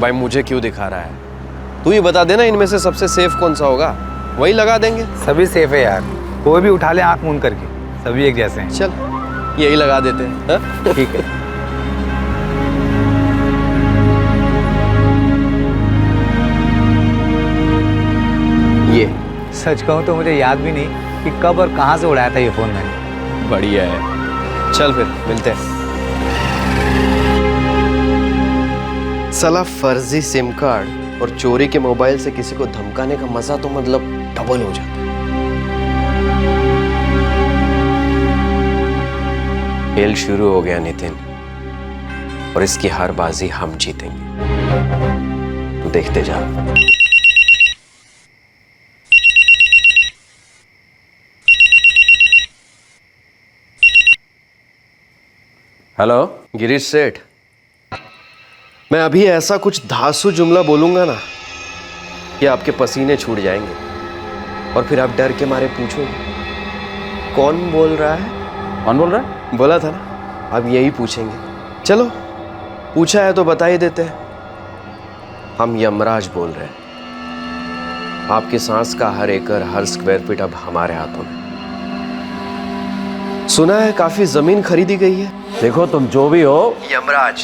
भाई मुझे क्यों दिखा रहा है? तू ही बता देना इनमें से सबसे सेफ कौन सा होगा, वही लगा देंगे। सभी सेफ है यार, कोई भी उठा ले आंख मूंद करके, सभी एक जैसे हैं। चल यही लगा देते हैं। हाँ? ठीक है। ये सच कहूँ तो मुझे याद भी नहीं कि कब और कहाँ से उड़ाया था ये फोन मैंने। बढ़िया है, चल फिर मिलते हैं। साला फर्जी सिम कार्ड और चोरी के मोबाइल से किसी को धमकाने का मजा तो मतलब डबल हो जाता है। खेल शुरू हो गया नितिन, और इसकी हर बाजी हम जीतेंगे, तू देखते जा। हेलो गिरीश सेठ, मैं अभी ऐसा कुछ धांसू जुमला बोलूंगा ना कि आपके पसीने छूट जाएंगे, और फिर आप डर के मारे पूछोगे कौन बोल रहा है। कौन बोल रहा है? बोला था ना, अब यही पूछेंगे। चलो पूछा है तो बता ही देते हैं, हम यमराज बोल रहे हैं। आपकी सांस का हर एकड़, हर स्क्वायर फीट अब हमारे हाथों में। सुना है काफी जमीन खरीदी गई है। देखो तुम जो भी हो, यमराज,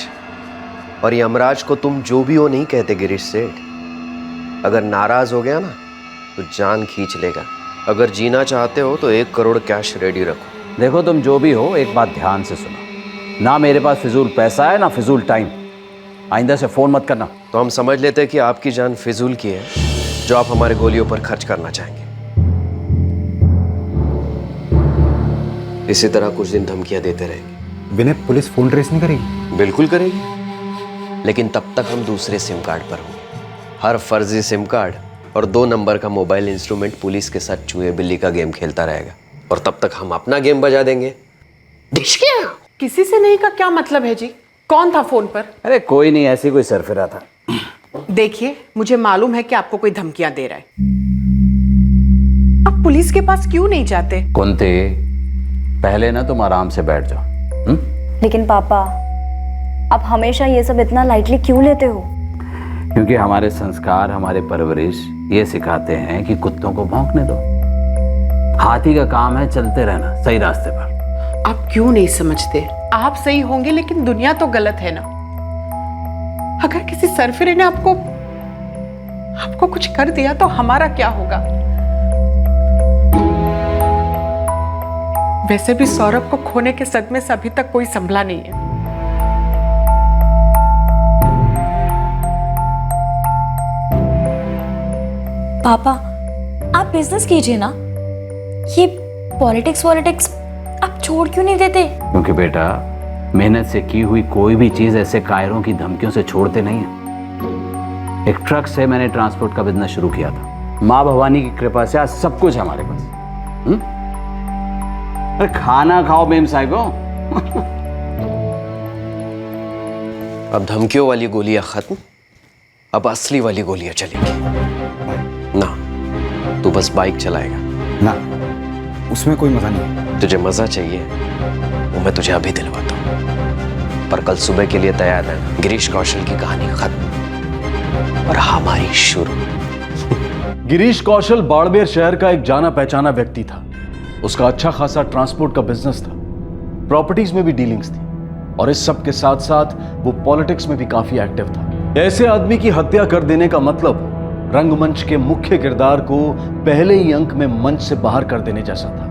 और यमराज को तुम जो भी हो नहीं कहते गिरीश सेठ। अगर नाराज हो गया ना तो जान खींच लेगा। अगर जीना चाहते हो तो 1 करोड़ कैश रेडी रखो। देखो तुम जो भी हो, एक बात ध्यान से सुनो। ना मेरे पास फिजूल पैसा है, ना फिजूल टाइम। आइंदा से फोन मत करना। तो हम समझ लेते हैं कि आपकी जान फिजूल की है, जो आप हमारे गोलियों पर खर्च करना चाहेंगे। इसी तरह कुछ दिन धमकियां देते रहेंगे। विनय, पुलिस फोन ट्रेस नहीं करेगी? बिल्कुल करेगी, लेकिन तब तक हम दूसरे सिम कार्ड पर होंगे। हर फर्जी सिम कार्ड और 2 नंबर का मोबाइल इंस्ट्रूमेंट पुलिस के साथ चूहे बिल्ली का गेम खेलता रहेगा, और तब तक हम अपना गेम बजा देंगे। किसी से नहीं का क्या मतलब है जी? कौन था फोन पर? अरे कोई नहीं, ऐसी कोई सरफिरा था। देखिए, मुझे मालूम है कि आपको कोई धमकियां दे रहा है। आप पुलिस के पास क्यों नहीं जाते? कुंती, पहले ना तुम आराम से बैठ जाओ। लेकिन पापा, आप हमेशा ये सब इतना लाइटली क्यों लेते हो? क्योंकि हमारे संस्कार, हमारे परवरिश ये सिखाते हैं कि कुत्तों को भौंकने दो। हाथी का काम है चलते रहना सही रास्ते पर। आप क्यों नहीं समझते? आप सही होंगे लेकिन दुनिया तो गलत है ना। अगर किसी सरफिरे ने आपको कुछ कर दिया तो हमारा क्या होगा? वैसे भी सौरभ को खोने के सदमे से अभी तक कोई संभला नहीं है। पापा, आप बिजनेस कीजिए ना। ये पॉलिटिक्स आप छोड़ क्यों नहीं देते? क्योंकि बेटा, मेहनत से की हुई कोई भी चीज ऐसे कायरों की धमकियों से छोड़ते नहीं है। एक ट्रक से मैंने ट्रांसपोर्ट का बिजनेस शुरू किया था। माँ भवानी की कृपा से आज सब कुछ हमारे पास। अरे खाना खाओ मेम साहिबो। अब धमकियों वाली गोलियां खत्म, अब असली वाली गोलियां चलेंगी। ना, तू बस बाइक चलाएगा ना, उसमें कोई मजा नहीं है। तुझे मजा चाहिए वो मैं तुझे अभी दिलवाता हूं, पर कल सुबह के लिए तैयार रहना। गिरीश कौशल की कहानी खत्म और हमारी शुरू। गिरीश कौशल बाड़मेर शहर का एक जाना पहचाना व्यक्ति था। उसका अच्छा खासा ट्रांसपोर्ट का बिजनेस था, प्रॉपर्टीज में भी डीलिंग्स थी, और इस सब के साथ साथ वो पॉलिटिक्स में भी काफी एक्टिव था। ऐसे आदमी की हत्या कर देने का मतलब रंगमंच के मुख्य किरदार को पहले ही अंक में मंच से बाहर कर देने जैसा था।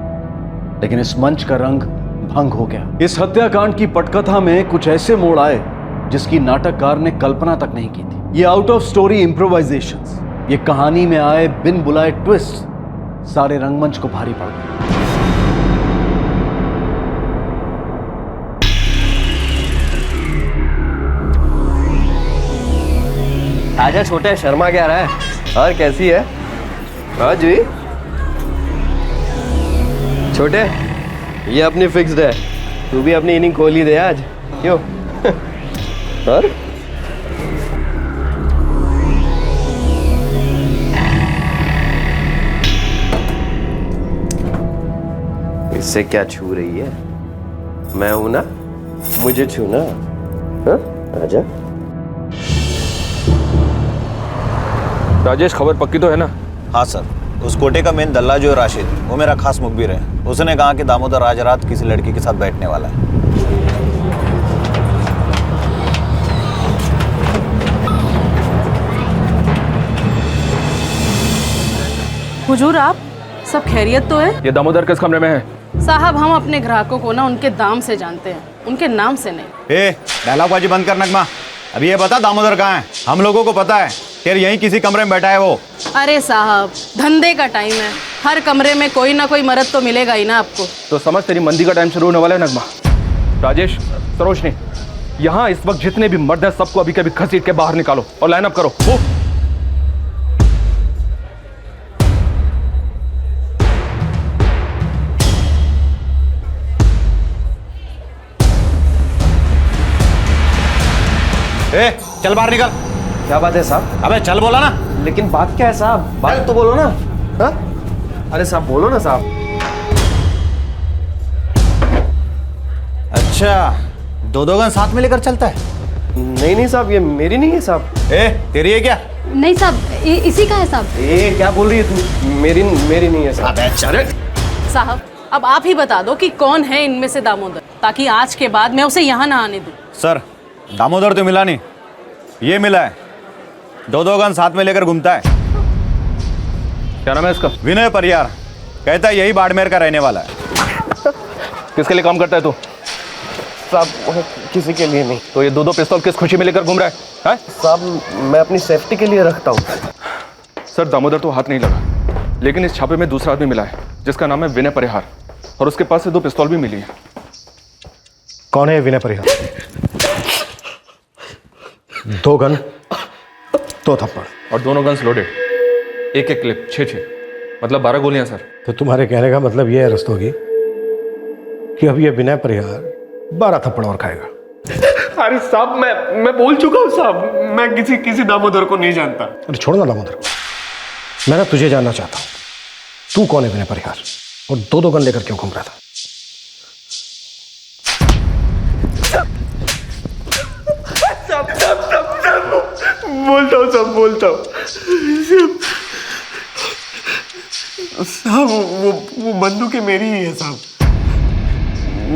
लेकिन इस मंच का रंग भंग हो गया। इस हत्याकांड की पटकथा में कुछ ऐसे मोड़ आए जिसकी नाटककार ने कल्पना तक नहीं की थी। ये आउट ऑफ स्टोरी इम्प्रोवाइजेशंस, ये कहानी में आए बिन बुलाए ट्विस्ट सारे रंगमंच को भारी पड़ गए। आजा छोटे, शर्मा क्या रहा है? और कैसी है? हाँ जी छोटे, ये अपनी फिक्स्ड है। तू भी अपनी इनिंग खोल ही दे आज, क्यों? और इससे क्या छू रही है? मैं हूं ना, मुझे छूना। हाँ आजा। राजेश, खबर पक्की तो है ना? हाँ सर, उस कोटे का मेन दल्ला जो है राशिद, वो मेरा खास मुखबिर है। उसने कहा कि दामोदर आज रात किसी लड़की के साथ बैठने वाला है। हुजूर, आप सब खैरियत तो है? ये दामोदर किस कमरे में है? साहब, हम अपने ग्राहकों को ना उनके दाम से जानते हैं, उनके नाम से नहीं। ए, डायलॉगबाजी बंद कर नगमा। अभी ये बता दामोदर कहाँ है? हम लोगों को पता है कि यहीं किसी कमरे में बैठा है वो। अरे साहब, धंधे का टाइम है, हर कमरे में कोई ना कोई मर्द तो मिलेगा ही ना आपको। तो समझ, तेरी मंदी का टाइम शुरू होने वाला है नगमा। राजेश, सरोजनी, यहाँ इस वक्त जितने भी मर्द हैं सबको अभी कभी घसीट के बाहर निकालो और लाइन अप करो। वो ए, चल बाहर निकल। क्या बात है साहब? अबे चल बोला ना। लेकिन बात क्या है साहब? बात तो बोलो ना। हाँ? अरे साहब बोलो ना साहब। अच्छा, दो गन साथ में लेकर चलता है? नहीं नहीं साहब, ये मेरी नहीं है साहब। ए, तेरी है क्या? नहीं साहब, इसी का है साहब। ए, क्या बोल रही है तू? मेरी नहीं है साहब। साहब, अब आप ही बता दो कि कौन है इनमें से दामोदर, ताकि आज के बाद मैं उसे यहाँ ना आने दूँ। सर, दामोदर तो मिला नहीं, ये मिला है। दो गन साथ में लेकर घूमता है। क्या नाम है इसका? विनय परियार। कहता है यही बाड़मेर का रहने वाला है। किसके लिए काम करता है तू? साहब किसी के लिए नहीं। तो ये दो पिस्तौल किस खुशी में लेकर घूम रहा है? साहब मैं अपनी सेफ्टी के लिए रखता हूँ। सर, दामोदर तो हाथ नहीं लगा, लेकिन इस छापे में दूसरा आदमी मिला है जिसका नाम है विनय परिहार, और उसके पास से 2 पिस्तौल भी मिली है। कौन है विनय परिहार? 2 गन, 2 थप्पड़ और दोनों गन्स लोडेड, एक क्लिप, 6 मतलब 12 गोलियां सर। तो तुम्हारे कहने का मतलब यह है रस्तोगी कि अब ये विनय परिहार 12 थप्पड़ और खाएगा। अरे साहब मैं बोल चुका हूँ साहब, मैं किसी दामोदर को नहीं जानता। अरे छोड़ ना दामोदर को, मैं ना तुझे जानना चाहता हूँ। तू कौन है विनय परिहार, और 2 गन लेकर क्यों घूम रहा था? बोलता हूँ साहब, वो बंदूकें मेरी ही है साहब।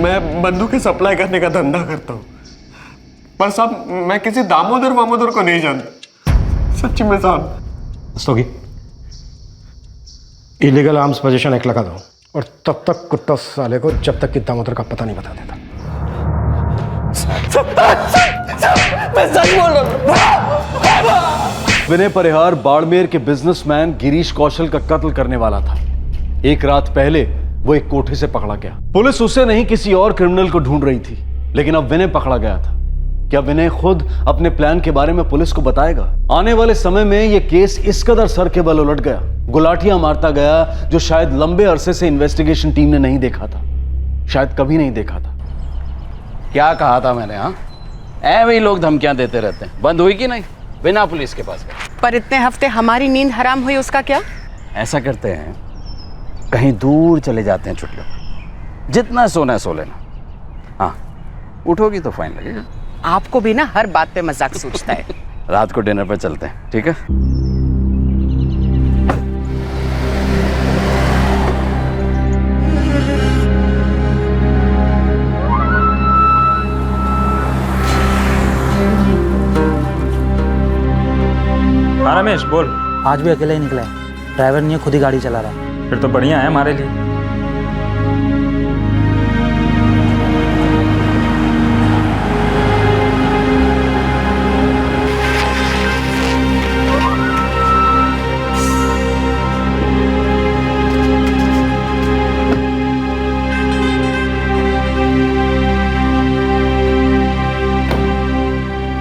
मैं बंदूकें सप्लाई करने का धंधा करता हूँ, पर साहब मैं किसी दामोदर को नहीं जानता, सच्ची में साहब। रस्तोगी, इलीगल आर्म्स पोजीशन 1 लगा दो, और तब तक कुत्ता साले को जब तक कि दामोदर का पता नहीं बता देता। मैं सच बोल रहा हूँ। विनय परिहार बाड़मेर के बिजनेसमैन गिरीश कौशल का कत्ल करने वाला था। एक रात पहले वो एक कोठे से पकड़ा गया। पुलिस उसे नहीं किसी और क्रिमिनल को ढूंढ रही थी, लेकिन अब विनय पकड़ा गया था। क्या विनय खुद अपने प्लान के बारे में पुलिस को बताएगा? आने वाले समय में यह केस इस कदर सर के बल उलट गया, गुलाटियां मारता गया, जो शायद लंबे अरसे से इन्वेस्टिगेशन टीम ने नहीं देखा था, शायद कभी नहीं देखा था। क्या कहा था मैंने? हाँ, ऐसे ही लोग धमकियां देते रहते हैं। बंद हुई कि नहीं? बिना पुलिस के पास गए। पर इतने हफ्ते हमारी नींद हराम हुई, उसका क्या? ऐसा करते हैं, कहीं दूर चले जाते हैं छुट्टियों, जितना सोना है सो लेना। हाँ, उठोगी तो फाइन लगेगा। आपको भी ना हर बात पे मजाक सूझता है। रात को डिनर पर चलते हैं, ठीक है? हाँ रमेश, बोल। आज भी अकेले ही निकला है, ड्राइवर नहीं है, खुद ही गाड़ी चला रहा है। फिर तो बढ़िया है हमारे लिए।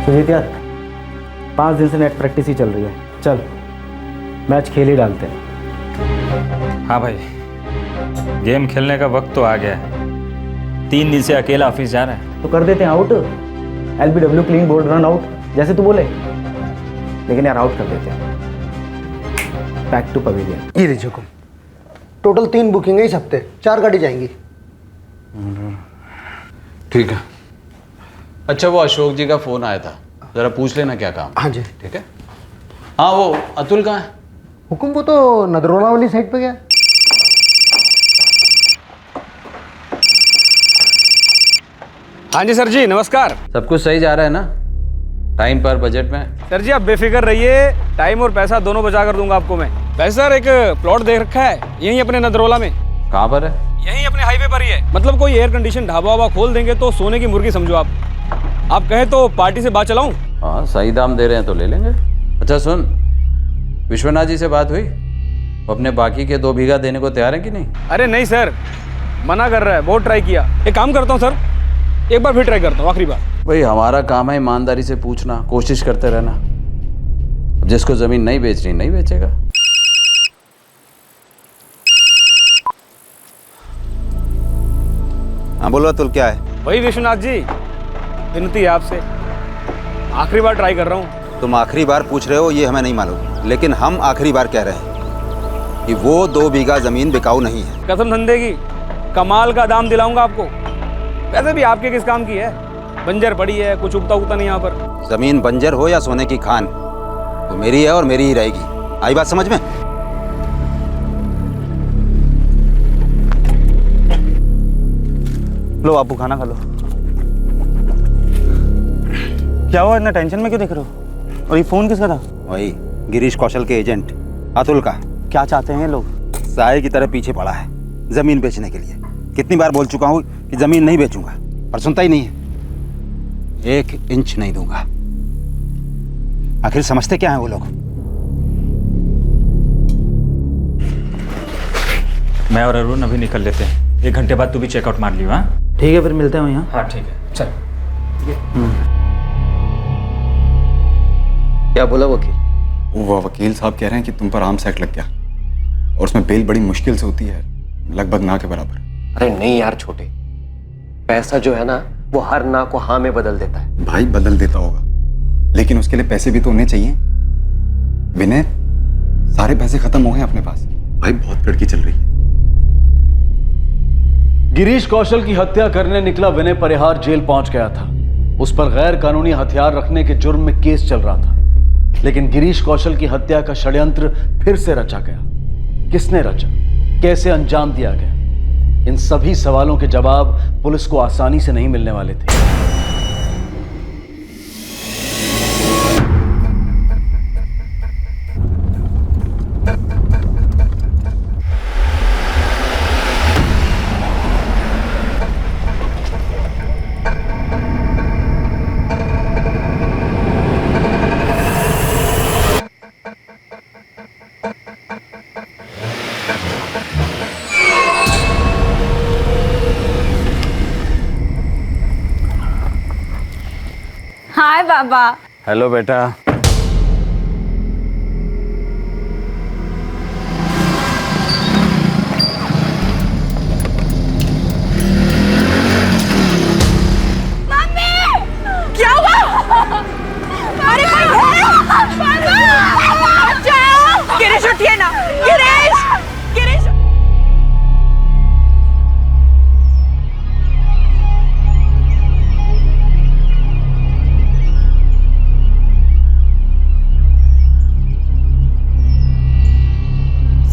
सुजीत यार, 5 दिन से नेट प्रैक्टिस ही चल रही है, चल मैच खेल ही डालते हैं। हाँ भाई, गेम खेलने का वक्त तो आ गया है। 3 दिन से अकेला ऑफिस जा रहा है। तो कर देते हैं out, LBW clean bowled run out, जैसे तू बोले। लेकिन यार आउट कर देते हैं। Back to pavilion. ये लीजिए हुकुम। टोटल 3 बुकिंग है इस हफ्ते, 4 गाड़ी जाएंगी। ठीक है। अच्छा, वो अशोक जी का फोन आया था, जरा पूछ लेना क्या काम। हाँ जी। ठीक है। हाँ, वो अतुल कहाँ है? हुकुम, वो तो नदरोला वाली साइड पे गया। हाँ जी सर जी, नमस्कार। सब कुछ सही जा रहा है ना? टाइम पर, बजट में? सर जी आप बेफिक्र रहिए, टाइम और पैसा दोनों बचा कर दूंगा आपको मैं। वैसे सर एक प्लॉट देख रखा है यहीं अपने नदरोला में। कहाँ पर है? यहीं अपने हाईवे पर ही है। मतलब कोई एयर कंडीशन ढाबा वाबा खोल देंगे तो सोने की मुर्गी समझो आप। आप कहें तो पार्टी से बात चलाऊं? हाँ, सही दाम दे रहे हैं तो ले लेंगे। अच्छा सुन, विश्वनाथ जी से बात हुई? वो अपने बाकी के 2 बीघा देने को तैयार है कि नहीं? अरे नहीं सर, मना कर रहा है, बहुत ट्राई किया। एक काम करता हूँ सर, एक बार फिर ट्राई करता हूँ, आखिरी बार। भाई हमारा काम है ईमानदारी से पूछना, कोशिश करते रहना। अब जिसको जमीन नहीं बेचनी नहीं बेचेगा। हाँ बोलो अतुल, क्या है? वही विश्वनाथ जी, विनती है आपसे, आखिरी बार ट्राई कर रहा हूँ। तुम आखिरी बार पूछ रहे हो ये हमें नहीं मालूम, लेकिन हम आखिरी बार कह रहे हैं कि वो 2 बीघा जमीन बिकाऊ नहीं है। कसम धंधे की, कमाल का दाम दिलाऊंगा आपको। वैसे भी आपके किस काम की है, बंजर पड़ी है, कुछ उगता उगता नहीं यहाँ पर। जमीन बंजर हो या सोने की खान, वो मेरी है और मेरी ही रहेगी। आई बात समझ में? लो बापू, खाना खा लो। क्या हुआ, इतना टेंशन में क्यों दिख रहे हो? और ये फोन किसका था? वही गिरीश कौशल के एजेंट अतुल का। क्या चाहते हैं ये लोग? साये की तरह पीछे पड़ा है जमीन बेचने के लिए। कितनी बार बोल चुका हूँ कि जमीन नहीं बेचूंगा, पर सुनता ही नहीं है। 1 इंच नहीं दूंगा। आखिर समझते क्या है वो लोग? मैं और अरुण अभी निकल लेते हैं, 1 घंटे बाद तू भी चेकआउट मार लियो। हाँ ठीक है, फिर मिलते हैं यहाँ। हाँ ठीक है, चल। क्या बोला वकील? वो वकील साहब कह रहे हैं कि तुम पर आर्म्स एक्ट लग गया और उसमें बेल बड़ी मुश्किल से होती है, लगभग ना के बराबर। अरे नहीं यार छोटे, पैसा जो है ना वो हर ना को हाँ में बदल देता है। भाई बदल देता होगा, लेकिन उसके लिए पैसे भी तो होने चाहिए। विनय, सारे पैसे खत्म हो गए अपने पास। भाई बहुत लड़की चल रही है। गिरीश कौशल की हत्या करने निकला विनय परिहार जेल पहुंच गया था। उस पर गैर कानूनी हथियार रखने के जुर्म में केस चल रहा था, लेकिन गिरीश कौशल की हत्या का षड्यंत्र फिर से रचा गया। किसने रचा, कैसे अंजाम दिया गया, इन सभी सवालों के जवाब पुलिस को आसानी से नहीं मिलने वाले थे। हाय बाबा। हेलो बेटा। क्या हुआ? अरे कोई है? बचाओ! गिरीश उठिए ना, गिरीश! गिरीश!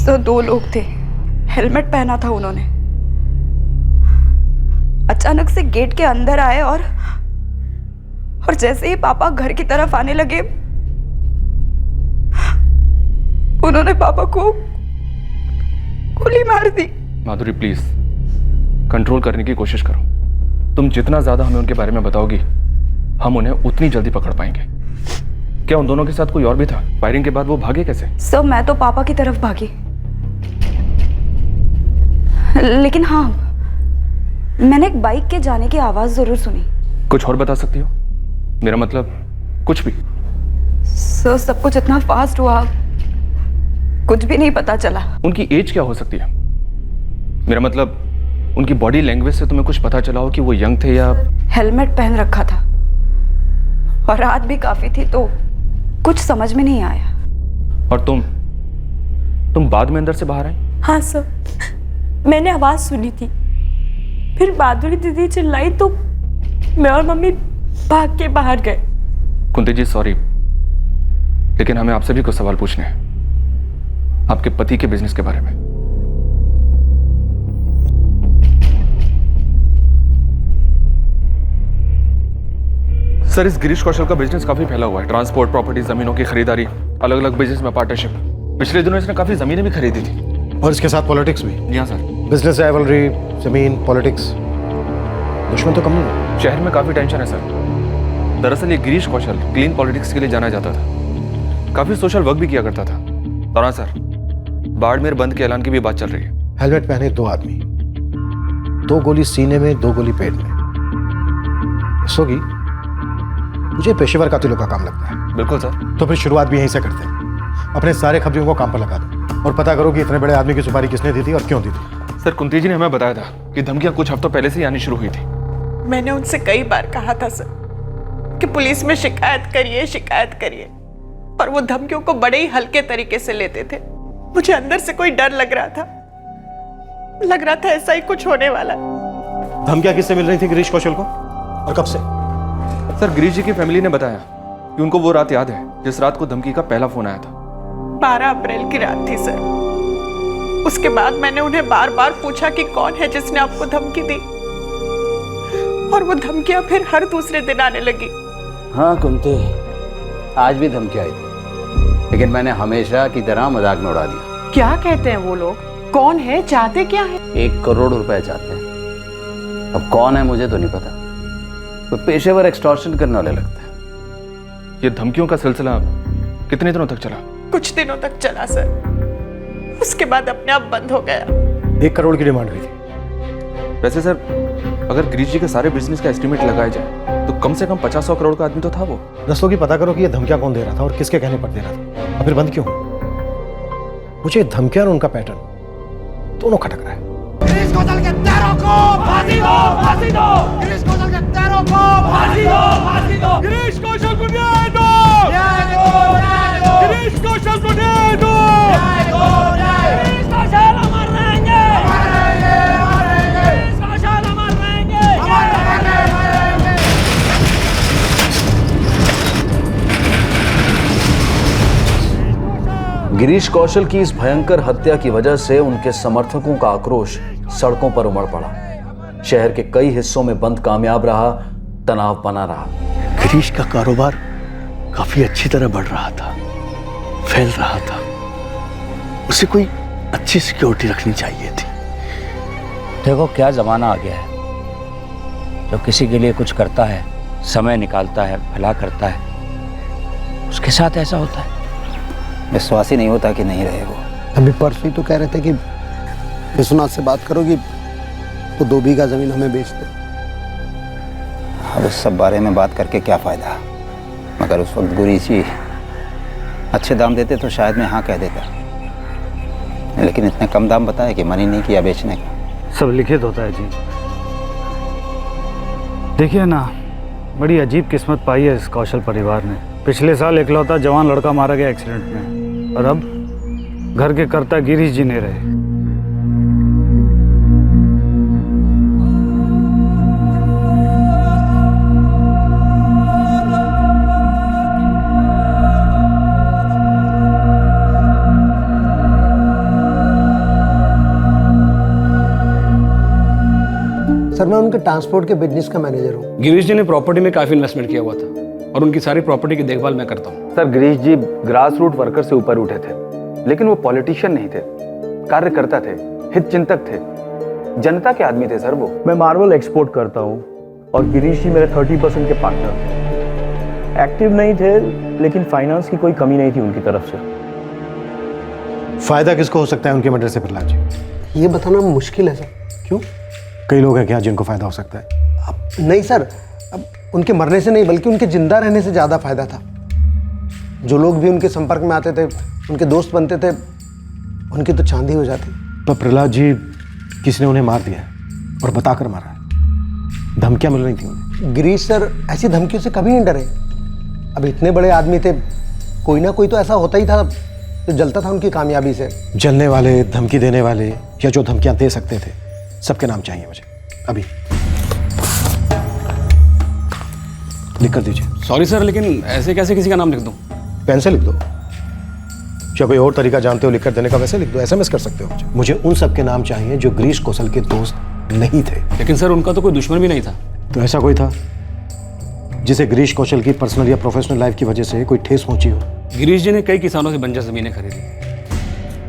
तो 2 लोग थे, हेलमेट पहना था उन्होंने। अचानक से गेट के अंदर आए और जैसे ही पापा घर की तरफ आने लगे, उन्होंने पापा को गोली मार दी। माधुरी प्लीज कंट्रोल करने की कोशिश करो। तुम जितना ज्यादा हमें उनके बारे में बताओगी, हम उन्हें उतनी जल्दी पकड़ पाएंगे। क्या उन दोनों के साथ कोई और भी था? फायरिंग के बाद वो भागे कैसे? सर मैं तो पापा की तरफ भागी, लेकिन हाँ मैंने एक बाइक के जाने की आवाज जरूर सुनी। कुछ और बता सकती हो? मेरा मतलब कुछ भी। सर सब कुछ इतना फास्ट हुआ, कुछ भी नहीं पता चला। उनकी एज क्या हो सकती है? मेरा मतलब उनकी बॉडी लैंग्वेज से तुम्हें कुछ पता चला हो कि वो यंग थे या? हेलमेट पहन रखा था और रात भी काफी थी, तो कुछ समझ में नहीं आया। और तुम बाद में अंदर से बाहर आई? हाँ सर, मैंने आवाज सुनी थी, फिर माधुरी दीदी चिल्लाई तो मैं और मम्मी भाग के बाहर गए। कुंती जी सॉरी, लेकिन हमें आपसे भी कुछ सवाल पूछने हैं आपके पति के बिजनेस के बारे में। सर, इस गिरीश कौशल का बिजनेस काफी फैला हुआ है। ट्रांसपोर्ट, प्रॉपर्टी, जमीनों की खरीदारी, अलग अलग बिजनेस में पार्टनरशिप। पिछले दिनों इसने काफी जमीनें भी खरीदी थी। और इसके साथ पॉलिटिक्स भी। जी हाँ सर। बिजनेस, राइवलरी, जमीन, पॉलिटिक्स, दुश्मन तो कम नहीं है। शहर में काफी टेंशन है सर। दरअसल ये गिरीश कौशल क्लीन पॉलिटिक्स के लिए जाना जाता था, काफी सोशल वर्क भी किया करता था। और हाँ सर, बाड़मेर बंद के ऐलान की भी बात चल रही है। हेलमेट पहने 2 आदमी, 2 गोली सीने में, 2 गोली पेट में। सोगी, मुझे पेशेवर कातिलों का काम लगता है। बिल्कुल सर। तो फिर शुरुआत भी यहीं से करते हैं। अपने सारे खबरियों को काम पर लगा दो और पता करो कि इतने बड़े आदमी की सुपारी किसने दी थी और क्यों दी थी। सर, कुंती जी ने हमें बताया था कि धमकियां कुछ हफ्तों पहले से आनी शुरू हुई थी। मैंने उनसे कई बार कहा था सर कि पुलिस में शिकायत करिए, पर वो धमकियों को बड़े ही हल्के तरीके से लेते थे। मुझे अंदर से कोई डर लग रहा था ऐसा ही कुछ होने वाला। धमकियां किससे मिल रही थी गिरीश कौशल को और कब से? सर, गिरीश जी की फैमिली ने बताया कि उनको वो रात याद है जिस रात को धमकी का पहला फोन आया था। 12 अप्रैल की रात थी सर। उसके बाद मैंने उन्हें बार बार पूछा कि कौन है जिसने आपको धमकी दी, और वो धमकियां फिर हर दूसरे दिन आने लगी। हाँ कुंती, आज भी धमकी आई थी, लेकिन मैंने हमेशा की तरह मजाक में उड़ा दिया। क्या कहते हैं वो लोग? कौन है? चाहते क्या है? 1 करोड़ रुपए चाहते हैं। अब कौन है मुझे तो नहीं पता, वो पेशेवर एक्सटॉर्शन करने वाले लगते हैं। ये धमकियों का सिलसिला कितने दिनों तक चला? कुछ दिनों तक चला सर, उसके बाद अपने आप बंद हो गया। 1 करोड़ की डिमांड हुई थी। वैसे सर, अगर गिरीश जी के सारे बिजनेस का एस्टिमेट लगाया जाए तो कम से कम 50-100 करोड़ का आदमी तो था वो। रस्तों की पता करो कि ये धमकियां कौन दे रहा था और किसके कहने पर दे रहा था, और फिर बंद क्यों? मुझे धमकियां और उनका पैटर्न दोनों खटक रहा है। गिरीश कौशल के तेरों को फांसी दो, फांसी दो। गिरीश कौशल के तेरों को फांसी दो, फांसी दो। गिरीश कौशल को न्याय दो, न्याय दो, न्याय दो। गिरीश कौशल को न्याय दो, न्याय दो, न्याय। गिरीश कौशल अमर रहेंगे, अमर रहेंगे, अमर रहेंगे। गिरीश कौशल अमर रहेंगे, अमर रहेंगे, अमर रहेंगे। गिरीश कौशल की इस भयंकर हत्या की वजह से उनके समर्थकों का आक्रोश सड़कों पर उमड़ पड़ा। शहर के कई हिस्सों में बंद कामयाब रहा, तनाव बना रहा। गिरीश का कारोबार काफी अच्छी तरह बढ़ रहा था, फैल रहा था। उसे कोई अच्छी सिक्योरिटी रखनी चाहिए थी। देखो क्या जमाना आ गया है। जब किसी के लिए कुछ करता है, समय निकालता है, भला करता है, उसके साथ ऐसा होता है। विश्वास ही नहीं होता कि नहीं रहे वो। अभी परसों ही तो कह रहे थे कि विश्वनाथ से बात करोगी, वो 2 बीघा जमीन हमें बेच दे। अब इस सब बारे में बात करके क्या फ़ायदा। मगर उस वक्त गुरी जी अच्छे दाम देते तो शायद मैं हाँ कह देता, लेकिन इतने कम दाम बताया कि मन ही नहीं किया बेचने का। सब लिखित होता है जी। देखिए ना, बड़ी अजीब किस्मत पाई है इस कौशल परिवार ने। पिछले साल इकलौता जवान लड़का मारा गया एक्सीडेंट में, और अब घर के कर्ता गिरीश जी नहीं रहे। सर, मैं उनके ट्रांसपोर्ट के बिजनेस का मैनेजर हूँ। गिरीश जी ने प्रॉपर्टी में काफी इन्वेस्टमेंट किया हुआ था, और उनकी सारी प्रॉपर्टी की देखभाल मैं करता हूँ। सर, गिरीश जी ग्रास रूट वर्कर से ऊपर उठे थे, लेकिन वो पॉलिटिशियन नहीं थे, कार्यकर्ता थे, हित चिंतक थे, जनता के आदमी थे सर वो। मैं मार्बल एक्सपोर्ट करता हूँ और गिरीश जी मेरे 30% के पार्टनर थे। एक्टिव नहीं थे, लेकिन फाइनेंस की कोई कमी नहीं थी उनकी तरफ से। फायदा किसको हो सकता है उनके मर्डर से प्रहलाद जी? ये बताना मुश्किल है सर। क्यों? कई लोग हैं क्या जिनको फायदा हो सकता है? नहीं सर, अब उनके मरने से नहीं बल्कि उनके जिंदा रहने से ज़्यादा फायदा था। जो लोग भी उनके संपर्क में आते थे, उनके दोस्त बनते थे, उनकी तो चांदी हो जाती। तो प्रहलाद जी किसी ने उन्हें मार दिया है और बताकर मारा है। धमकियां मिल रही थी उन्हें। गिरीश सर ऐसी धमकियों से कभी नहीं डरे। अब इतने बड़े आदमी थे, कोई ना कोई तो ऐसा होता ही था जो जलता था उनकी कामयाबी से। जलने वाले, धमकी देने वाले, या जो धमकियां दे सकते थे, सबके नाम चाहिए मुझे अभी। लिख कर दीजिए। सॉरी सर, लेकिन ऐसे कैसे किसी का नाम लिख दूं? पेन से लिख दो। क्या कोई और तरीका जानते हो लिखकर देने का? वैसे लिख दो, एसएमएस कर सकते हो मुझे उन सब के नाम चाहिए जो गिरीश कौशल के दोस्त नहीं थे। लेकिन सर उनका तो कोई दुश्मन भी नहीं था। तो ऐसा कोई था जिसे गिरीश कौशल की पर्सनल या प्रोफेशनल लाइफ की वजह से कोई ठेस पहुंची हो? गिरीश जी ने कई किसानों से बंजर जमीनें खरीदी,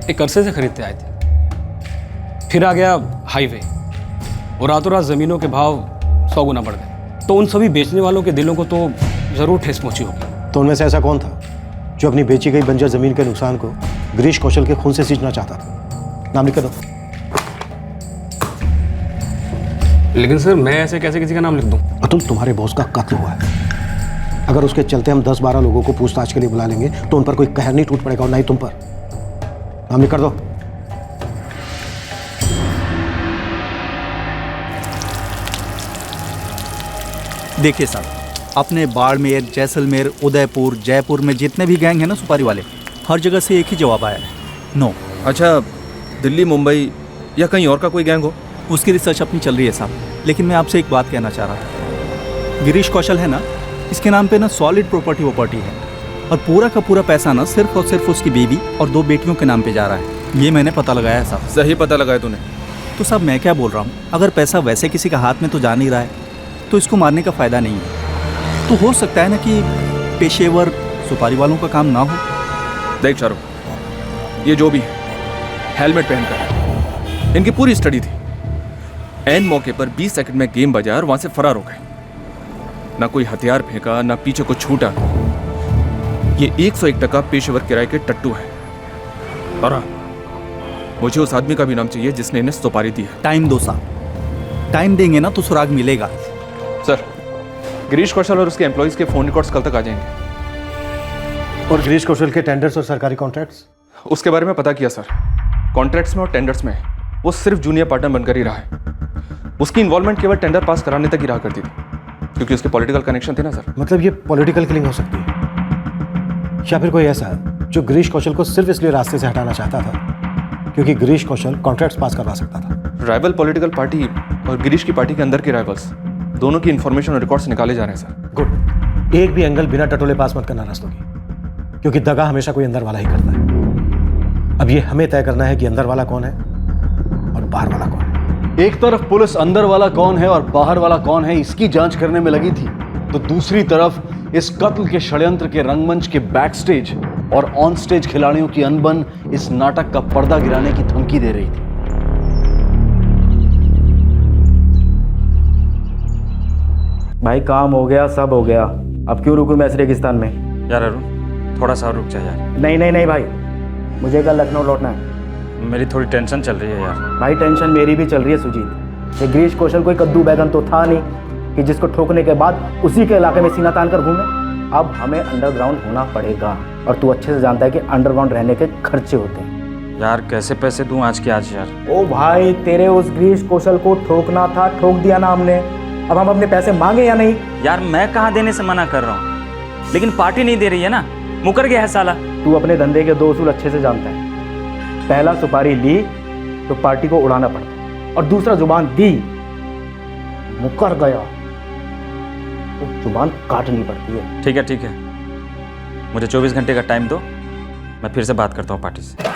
एक अरसे से खरीदते आए थे। फिर आ गया हाईवे और रातों रात जमीनों के भाव 100 गुना बढ़ गए। तो उन सभी बेचने वालों के दिलों को तो जरूर ठेस पहुंची होगी। तो उनमें से ऐसा कौन था जो अपनी बेची गई बंजर जमीन के नुकसान को गिरीश कौशल के खून से सींचना चाहता था? नाम लिख दो। लेकिन सर मैं ऐसे कैसे किसी का नाम लिख दूं? अतुल, तुम्हारे बॉस का कत्ल हुआ है। अगर उसके चलते हम 10-12 लोगों को पूछताछ के लिए बुला लेंगे तो उन पर कोई कहर नहीं टूट पड़ेगा और ना ही तुम पर। नाम लिख कर दो। देखिए साहब, अपने बाड़मेर, जैसलमेर, उदयपुर, जयपुर में जितने भी गैंग हैं ना सुपारी वाले, हर जगह से एक ही जवाब आया है, नो। अच्छा, दिल्ली, मुंबई या कहीं और का कोई गैंग हो? उसकी रिसर्च अपनी चल रही है साहब, लेकिन मैं आपसे एक बात कहना चाह रहा था। गिरीश कौशल है ना, इसके नाम पे ना सॉलिड प्रॉपर्टी है और पूरा का पूरा पैसा ना सिर्फ और सिर्फ उसकी बीवी और 2 बेटियों के नाम पे जा रहा है। ये मैंने पता लगाया है साहब। सही पता लगाया तूने। तो साहब मैं क्या बोल रहा हूँ, अगर पैसा वैसे किसी का हाथ में तो जा नहीं रहा है तो इसको मारने का फ़ायदा नहीं है। तो हो सकता है ना कि पेशेवर सुपारी वालों का काम ना हो। देख चारो, ये जो भी है हेलमेट पहनकर है। इनकी पूरी स्टडी थी। एन मौके पर 20 सेकंड में गेम बजाया और वहां से फरार हो गए। ना कोई हथियार फेंका, ना पीछे को छूटा। ये 101% पेशेवर किराए के टट्टू है। और हाँ, मुझे उस आदमी का भी नाम चाहिए जिसने इन्हें सुपारी दी है। टाइम दो साहब, टाइम देंगे ना तो सुराग मिलेगा। सर, गिरीश कौशल और उसके एम्प्लॉइज के फोन रिकॉर्ड्स कल तक आ जाएंगे। और गिरीश कौशल के टेंडर्स और सरकारी कॉन्ट्रैक्ट्स? उसके बारे में पता किया सर। कॉन्ट्रैक्ट्स में और टेंडर्स में वो सिर्फ जूनियर पार्टनर बनकर ही रहा है। उसकी इन्वॉल्वमेंट केवल टेंडर पास कराने तक ही रहा करती थी, क्योंकि उसके पॉलिटिकल कनेक्शन थे ना सर। मतलब ये पॉलिटिकल किलिंग हो सकती है, या फिर कोई ऐसा जो गिरीश कौशल को सिर्फ इसलिए रास्ते से हटाना चाहता था क्योंकि गिरीश कौशल कॉन्ट्रैक्ट्स पास करवा सकता था? राइवल पॉलिटिकल पार्टी और गिरीश की पार्टी के अंदर के राइवल्स दोनों की इन्फॉर्मेशन और रिकॉर्ड्स निकाले जा रहे हैं सर। गुड। एक भी एंगल बिना टटोले पास मत करना रास्तों की, क्योंकि दगा हमेशा कोई अंदर वाला ही करता है। अब ये हमें तय करना है कि अंदर वाला कौन है और बाहर वाला कौन है। एक तरफ पुलिस अंदर वाला कौन है और बाहर वाला कौन है इसकी जांच करने में लगी थी, तो दूसरी तरफ इस कत्ल के षड्यंत्र के रंगमंच के बैक स्टेज और ऑन स्टेज खिलाड़ियों की अनबन इस नाटक का पर्दा गिराने की धमकी दे रही थी। भाई काम हो गया, सब हो गया, अब क्यों रुकूं मैं इस रेगिस्तान में? यार अरुण, थोड़ा सा रुक जा यार। नहीं नहीं नहीं भाई, मुझे कल लखनऊ लौटना है। मेरी थोड़ी टेंशन चल रही है यार। भाई टेंशन मेरी भी चल रही है सुजीत। ये गिरीश कौशल कोई कद्दू बैगन तो था नहीं कि जिसको ठोकने के बाद उसी के इलाके में सीना तान कर घूमे। अब हमें अंडरग्राउंड होना पड़ेगा, और तू अच्छे से जानता है कि अंडरग्राउंड रहने के खर्चे होते हैं। यार कैसे पैसे दूं आज के आज यार? ओ भाई, तेरे उस गिरीश कौशल को ठोकना था, ठोक दिया ना हमने। अब हम अपने पैसे मांगे या नहीं? यार मैं कहाँ देने से मना कर रहा हूँ, लेकिन पार्टी नहीं दे रही है ना, मुकर गया है साला। तू अपने धंधे के 2 उसूल अच्छे से जानता है। पहला सुपारी ली तो पार्टी को उड़ाना पड़ता, और दूसरा जुबान दी, मुकर गया तो जुबान काटनी पड़ती है। ठीक है, मुझे 24 घंटे का टाइम दो, मैं फिर से बात करता हूँ पार्टी से।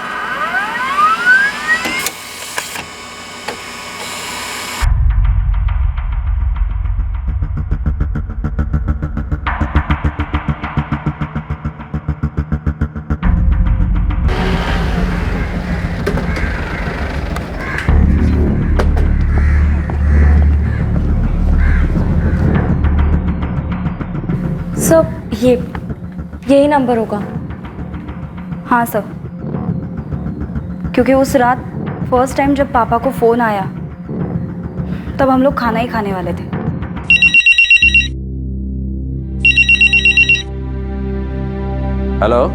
सर, यही नंबर होगा? हाँ सर, क्योंकि उस रात फर्स्ट टाइम जब पापा को फ़ोन आया तब हम लोग खाना ही खाने वाले थे। हेलो।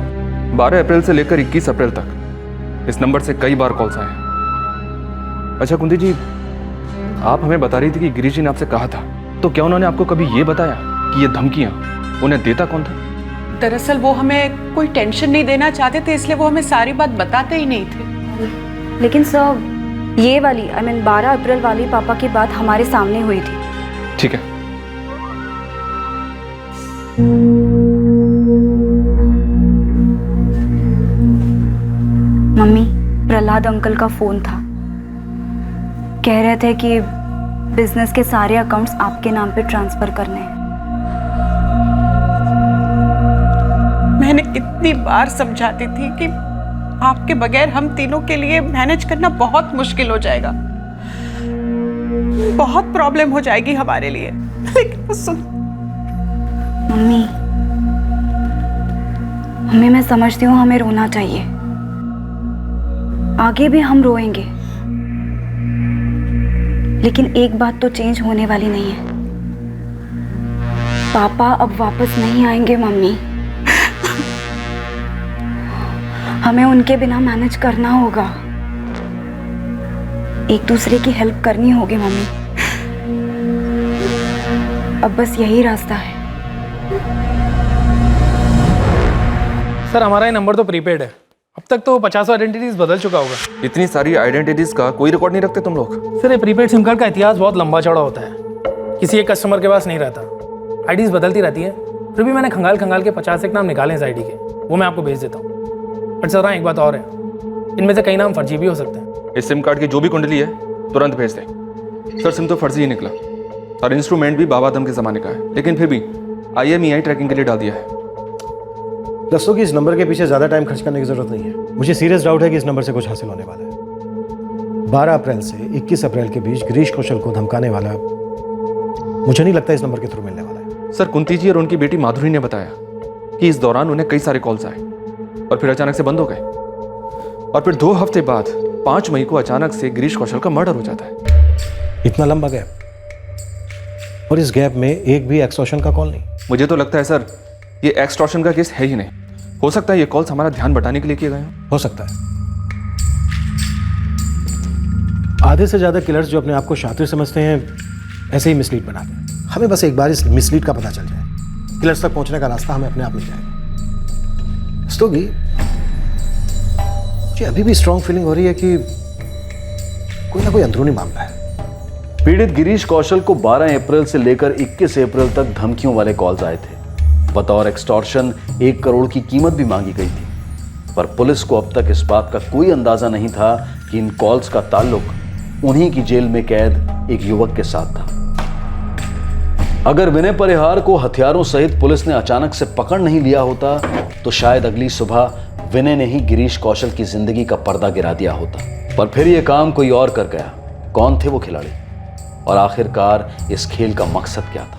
12 अप्रैल से लेकर 21 अप्रैल तक इस नंबर से कई बार कॉल्स आए। अच्छा कुंती जी, आप हमें बता रही थी कि गिरीश जी ने आपसे कहा था, तो क्या उन्होंने आपको कभी ये बताया कि ये धमकियां उन्हें देता कौन था? दरअसल वो हमें कोई टेंशन नहीं देना चाहते थे, इसलिए वो हमें सारी बात बताते ही नहीं थे। लेकिन सर, ये वाली 12 अप्रैल वाली पापा की बात हमारे सामने हुई थी। ठीक है। मम्मी, प्रहलाद अंकल का फोन था। कह रहे थे कि बिजनेस के सारे अकाउंट्स आपके नाम पे ट्रांसफर करने हैं। मैंने कितनी बार समझाती थी कि आपके बगैर हम तीनों के लिए मैनेज करना बहुत मुश्किल हो जाएगा, बहुत प्रॉब्लम हो जाएगी हमारे लिए, लेकिन वो सुन। मम्मी, मैं समझती हूँ हमें रोना चाहिए, आगे भी हम रोएंगे, लेकिन एक बात तो चेंज होने वाली नहीं है। पापा अब वापस नहीं आएंगे मम्मी। हमें उनके बिना मैनेज करना होगा, एक दूसरे की हेल्प करनी होगी मम्मी। अब बस यही रास्ता है। सर हमारा ये नंबर तो प्रीपेड है, अब तक तो 50 आइडेंटिटीज बदल चुका होगा। इतनी सारी आइडेंटिटीज का कोई रिकॉर्ड नहीं रखते तुम लोग? सर ये प्रीपेड सिम कार्ड का इतिहास बहुत लंबा चौड़ा होता है, किसी एक कस्टमर के पास नहीं रहता, आईडीज बदलती रहती हैं। फिर भी मैंने खंगाल के 50 एक नाम निकाले हैं इस आईडी के, वो मैं आपको भेज देता हूँ। बट सर हाँ, एक बात और है, इनमें से कई नाम फर्जी भी हो सकते हैं। इस सिम कार्ड की जो भी कुंडली है तुरंत भेज दे। सर सिम तो फर्जी ही निकला और इंस्ट्रूमेंट भी बाबा आदम के ज़माने का है, लेकिन फिर भी IMEI ट्रैकिंग के लिए डाल दिया है। दोस्तों की इस नंबर के पीछे ज़्यादा टाइम खर्च करने की ज़रूरत नहीं है। मुझे सीरियस डाउट है कि इस नंबर से कुछ हासिल होने वाला है। 12 अप्रैल से 21 अप्रैल के बीच गिरीश कौशल को धमकाने वाला मुझे नहीं लगता इस नंबर के थ्रू मिलने वाला है। सर कुंती जी और उनकी बेटी माधुरी ने बताया कि इस दौरान उन्हें कई सारे कॉल्स आए और फिर अचानक से बंद हो गए, और फिर 2 हफ्ते बाद 5 मई को अचानक से गिरीश कौशल का मर्डर हो जाता है। इतना लंबा गैप, और इस गैप में एक भी एक्सटॉर्शन का कॉल नहीं। मुझे तो लगता है सर ये एक्सटॉर्शन का केस है ही नहीं। हो सकता है ये कॉल्स हमारा ध्यान बटाने के लिए किए गए हो सकता है। आधे से ज्यादा किलर्स जो अपने आप को शातिर समझते हैं ऐसे ही मिसलीड बनाते हैं। हमें बस एक बार इस मिसलीड का पता चल जाए, किलर्स तक पहुंचने का रास्ता हमें अपने आप मिल जाएगा। रस्तोगी, मुझे अभी भी स्ट्रॉन्ग फीलिंग हो रही है कि कोई ना कोई अंदरूनी मामला है। पीड़ित गिरीश कौशल को 12 अप्रैल से लेकर 21 अप्रैल तक धमकियों वाले कॉल्स आए थे। बतौर एक्सटॉर्शन 1 करोड़ की कीमत भी मांगी गई थी, पर पुलिस को अब तक इस बात का कोई अंदाजा नहीं था कि इन कॉल्स का ताल्लुक उन्हीं की जेल में कैद एक युवक के साथ था। अगर विनय परिहार को हथियारों सहित पुलिस ने अचानक से पकड़ नहीं लिया होता तो शायद अगली सुबह विनय ने ही गिरीश कौशल की जिंदगी का पर्दा गिरा दिया होता। पर फिर यह काम कोई और कर गया। कौन थे वो खिलाड़ी, और आखिरकार इस खेल का मकसद क्या था?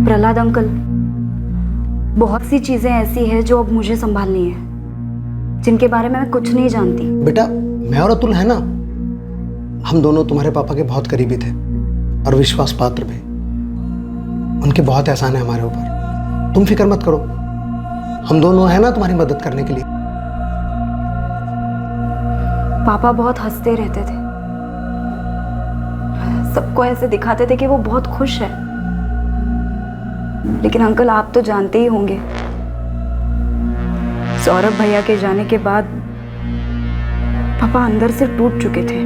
प्रहलाद अंकल, बहुत सी चीजें ऐसी हैं जो अब मुझे संभालनी है, जिनके बारे में मैं कुछ नहीं जानती। बेटा, मैं और अतुल है ना, हम दोनों तुम्हारे पापा के बहुत करीबी थे और विश्वास पात्र भी। उनके बहुत एहसान है हमारे ऊपर। तुम फिक्र मत करो, हम दोनों हैं ना तुम्हारी मदद करने के लिए। पापा बहुत हंसते रहते थे, सबको ऐसे दिखाते थे कि वो बहुत खुश है, लेकिन अंकल आप तो जानते ही होंगे, सौरभ भैया के जाने के बाद पापा अंदर से टूट चुके थे।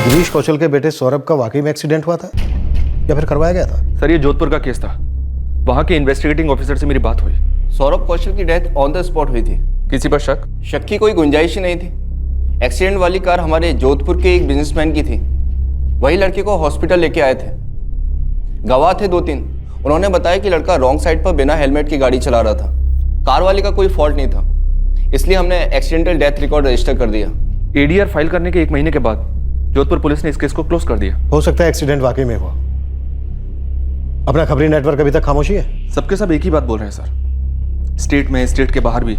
गिरीश कौशल के बेटे सौरभ का वाकई में एक्सीडेंट हुआ था या फिर करवाया गया था? सर ये जोधपुर का केस था, वहां के इन्वेस्टिगेटिंग ऑफिसर से मेरी बात हुई। सौरभ कौशल की डेथ ऑन द स्पॉट हुई थी। किसी पर शक? शक की कोई गुंजाइश ही नहीं थी। एक्सीडेंट वाली कार हमारे जोधपुर के एक बिजनेसमैन की थी, वही लड़के को हॉस्पिटल लेके आए थे। गवाह थे 2-3, उन्होंने बताया कि लड़का रॉन्ग साइड पर बिना हेलमेट की गाड़ी चला रहा था। कार वाले का कोई फॉल्ट नहीं था, इसलिए हमने एक्सीडेंटल डेथ रिकॉर्ड रजिस्टर कर दिया। ADR फाइल करने के 1 महीने के बाद जोधपुर पुलिस ने इस केस को क्लोज कर दिया। हो सकता है एक्सीडेंट वाकई में हुआ। अपना खबरी नेटवर्क अभी तक खामोशी है। सबके सब एक ही बात बोल रहे हैं सर। स्टेट में, स्टेट के बाहर भी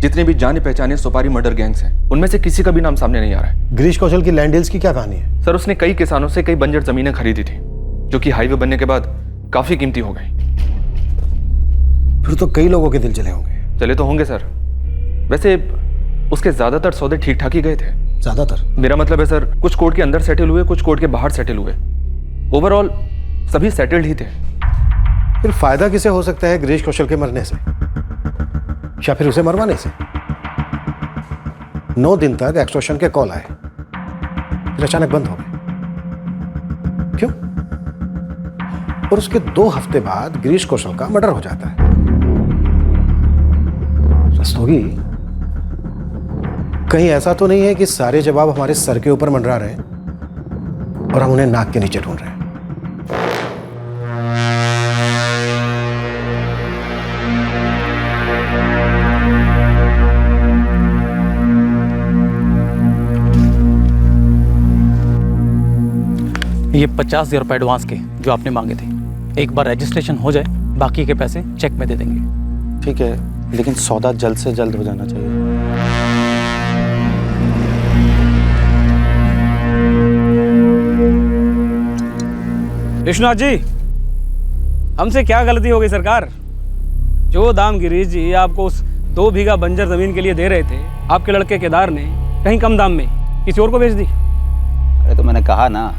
जितने भी जाने पहचाने सुपारी मर्डर गैंग्स हैं, उनमें से किसी का भी नाम सामने नहीं आ रहा है। गिरीश कौशल की लैंड डील्स की क्या कहानी है? सर उसने कई किसानों से कई बंजर जमीनें खरीदी थी, जो कि हाईवे बनने के बाद काफी कीमती हो गई। फिर तो कई लोगों के दिल चले होंगे। चले तो होंगे सर, वैसे उसके ज्यादातर सौदे ठीक ठाक ही गए थे। ज्यादातर? मेरा मतलब है सर, कुछ कोर्ट के अंदर सेटल हुए, कुछ कोर्ट के बाहर सेटल हुए। ओवरऑल सभी सेटल्ड ही थे। फिर फायदा किसे हो सकता है गिरीश कौशल के मरने से, या फिर उसे मरवाने से? 9 दिन तक एक्सटॉर्शन के कॉल आए, फिर अचानक बंद हो गए। क्यों? और उसके 2 हफ्ते बाद गिरीश कौशल का मर्डर हो जाता है। रस्तोगी, कहीं ऐसा तो नहीं है कि सारे जवाब हमारे सर के ऊपर मंडरा रहे हैं और हम उन्हें नाक के नीचे ढूंढ रहे हैं? ये 50,000 रुपये एडवांस के जो आपने मांगे थे, एक बार रजिस्ट्रेशन हो जाए बाकी के पैसे चेक में दे देंगे। ठीक है, लेकिन सौदा जल्द से जल्द हो जाना चाहिए। विश्वनाथ जी, हमसे क्या गलती हो गई सरकार? जो दाम गिरीश जी आपको उस 2 बीघा बंजर जमीन के लिए दे रहे थे, आपके लड़के केदार ने कहीं कम दाम में किसी और को बेच दी। अरे तो मैंने कहा ना,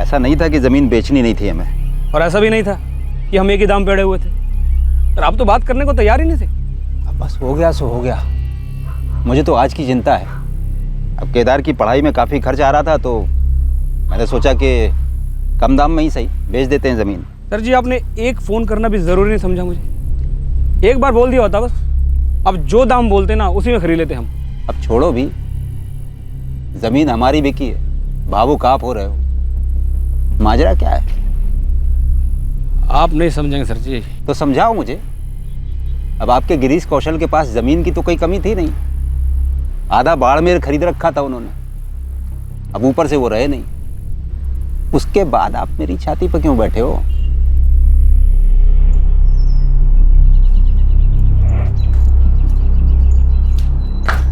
ऐसा नहीं था कि ज़मीन बेचनी नहीं थी हमें। और ऐसा भी नहीं था कि हम एक ही दाम पे अड़े हुए थे, पर आप तो बात करने को तैयार ही नहीं थे। अब बस हो गया सो हो गया। मुझे तो आज की चिंता है। अब केदार की पढ़ाई में काफ़ी खर्च आ रहा था, तो मैंने सोचा कि कम दाम में ही सही बेच देते हैं ज़मीन। सर जी, आपने एक फ़ोन करना भी ज़रूरी नहीं समझा मुझे। एक बार बोल दिया होता बस। अब जो दाम बोलते ना उसी में खरीद लेते हम। अब छोड़ो भी, ज़मीन हमारी बिकी है, भावुक आप हो रहे हो। माजरा क्या है? आप नहीं समझेंगे सर जी। तो समझाओ मुझे। अब आपके गिरीश कौशल के पास ज़मीन की तो कोई कमी थी नहीं। आधा बाड़मेर खरीद रखा था उन्होंने, अब ऊपर से वो रहे नहीं। उसके बाद आप मेरी छाती पर क्यों बैठे हो?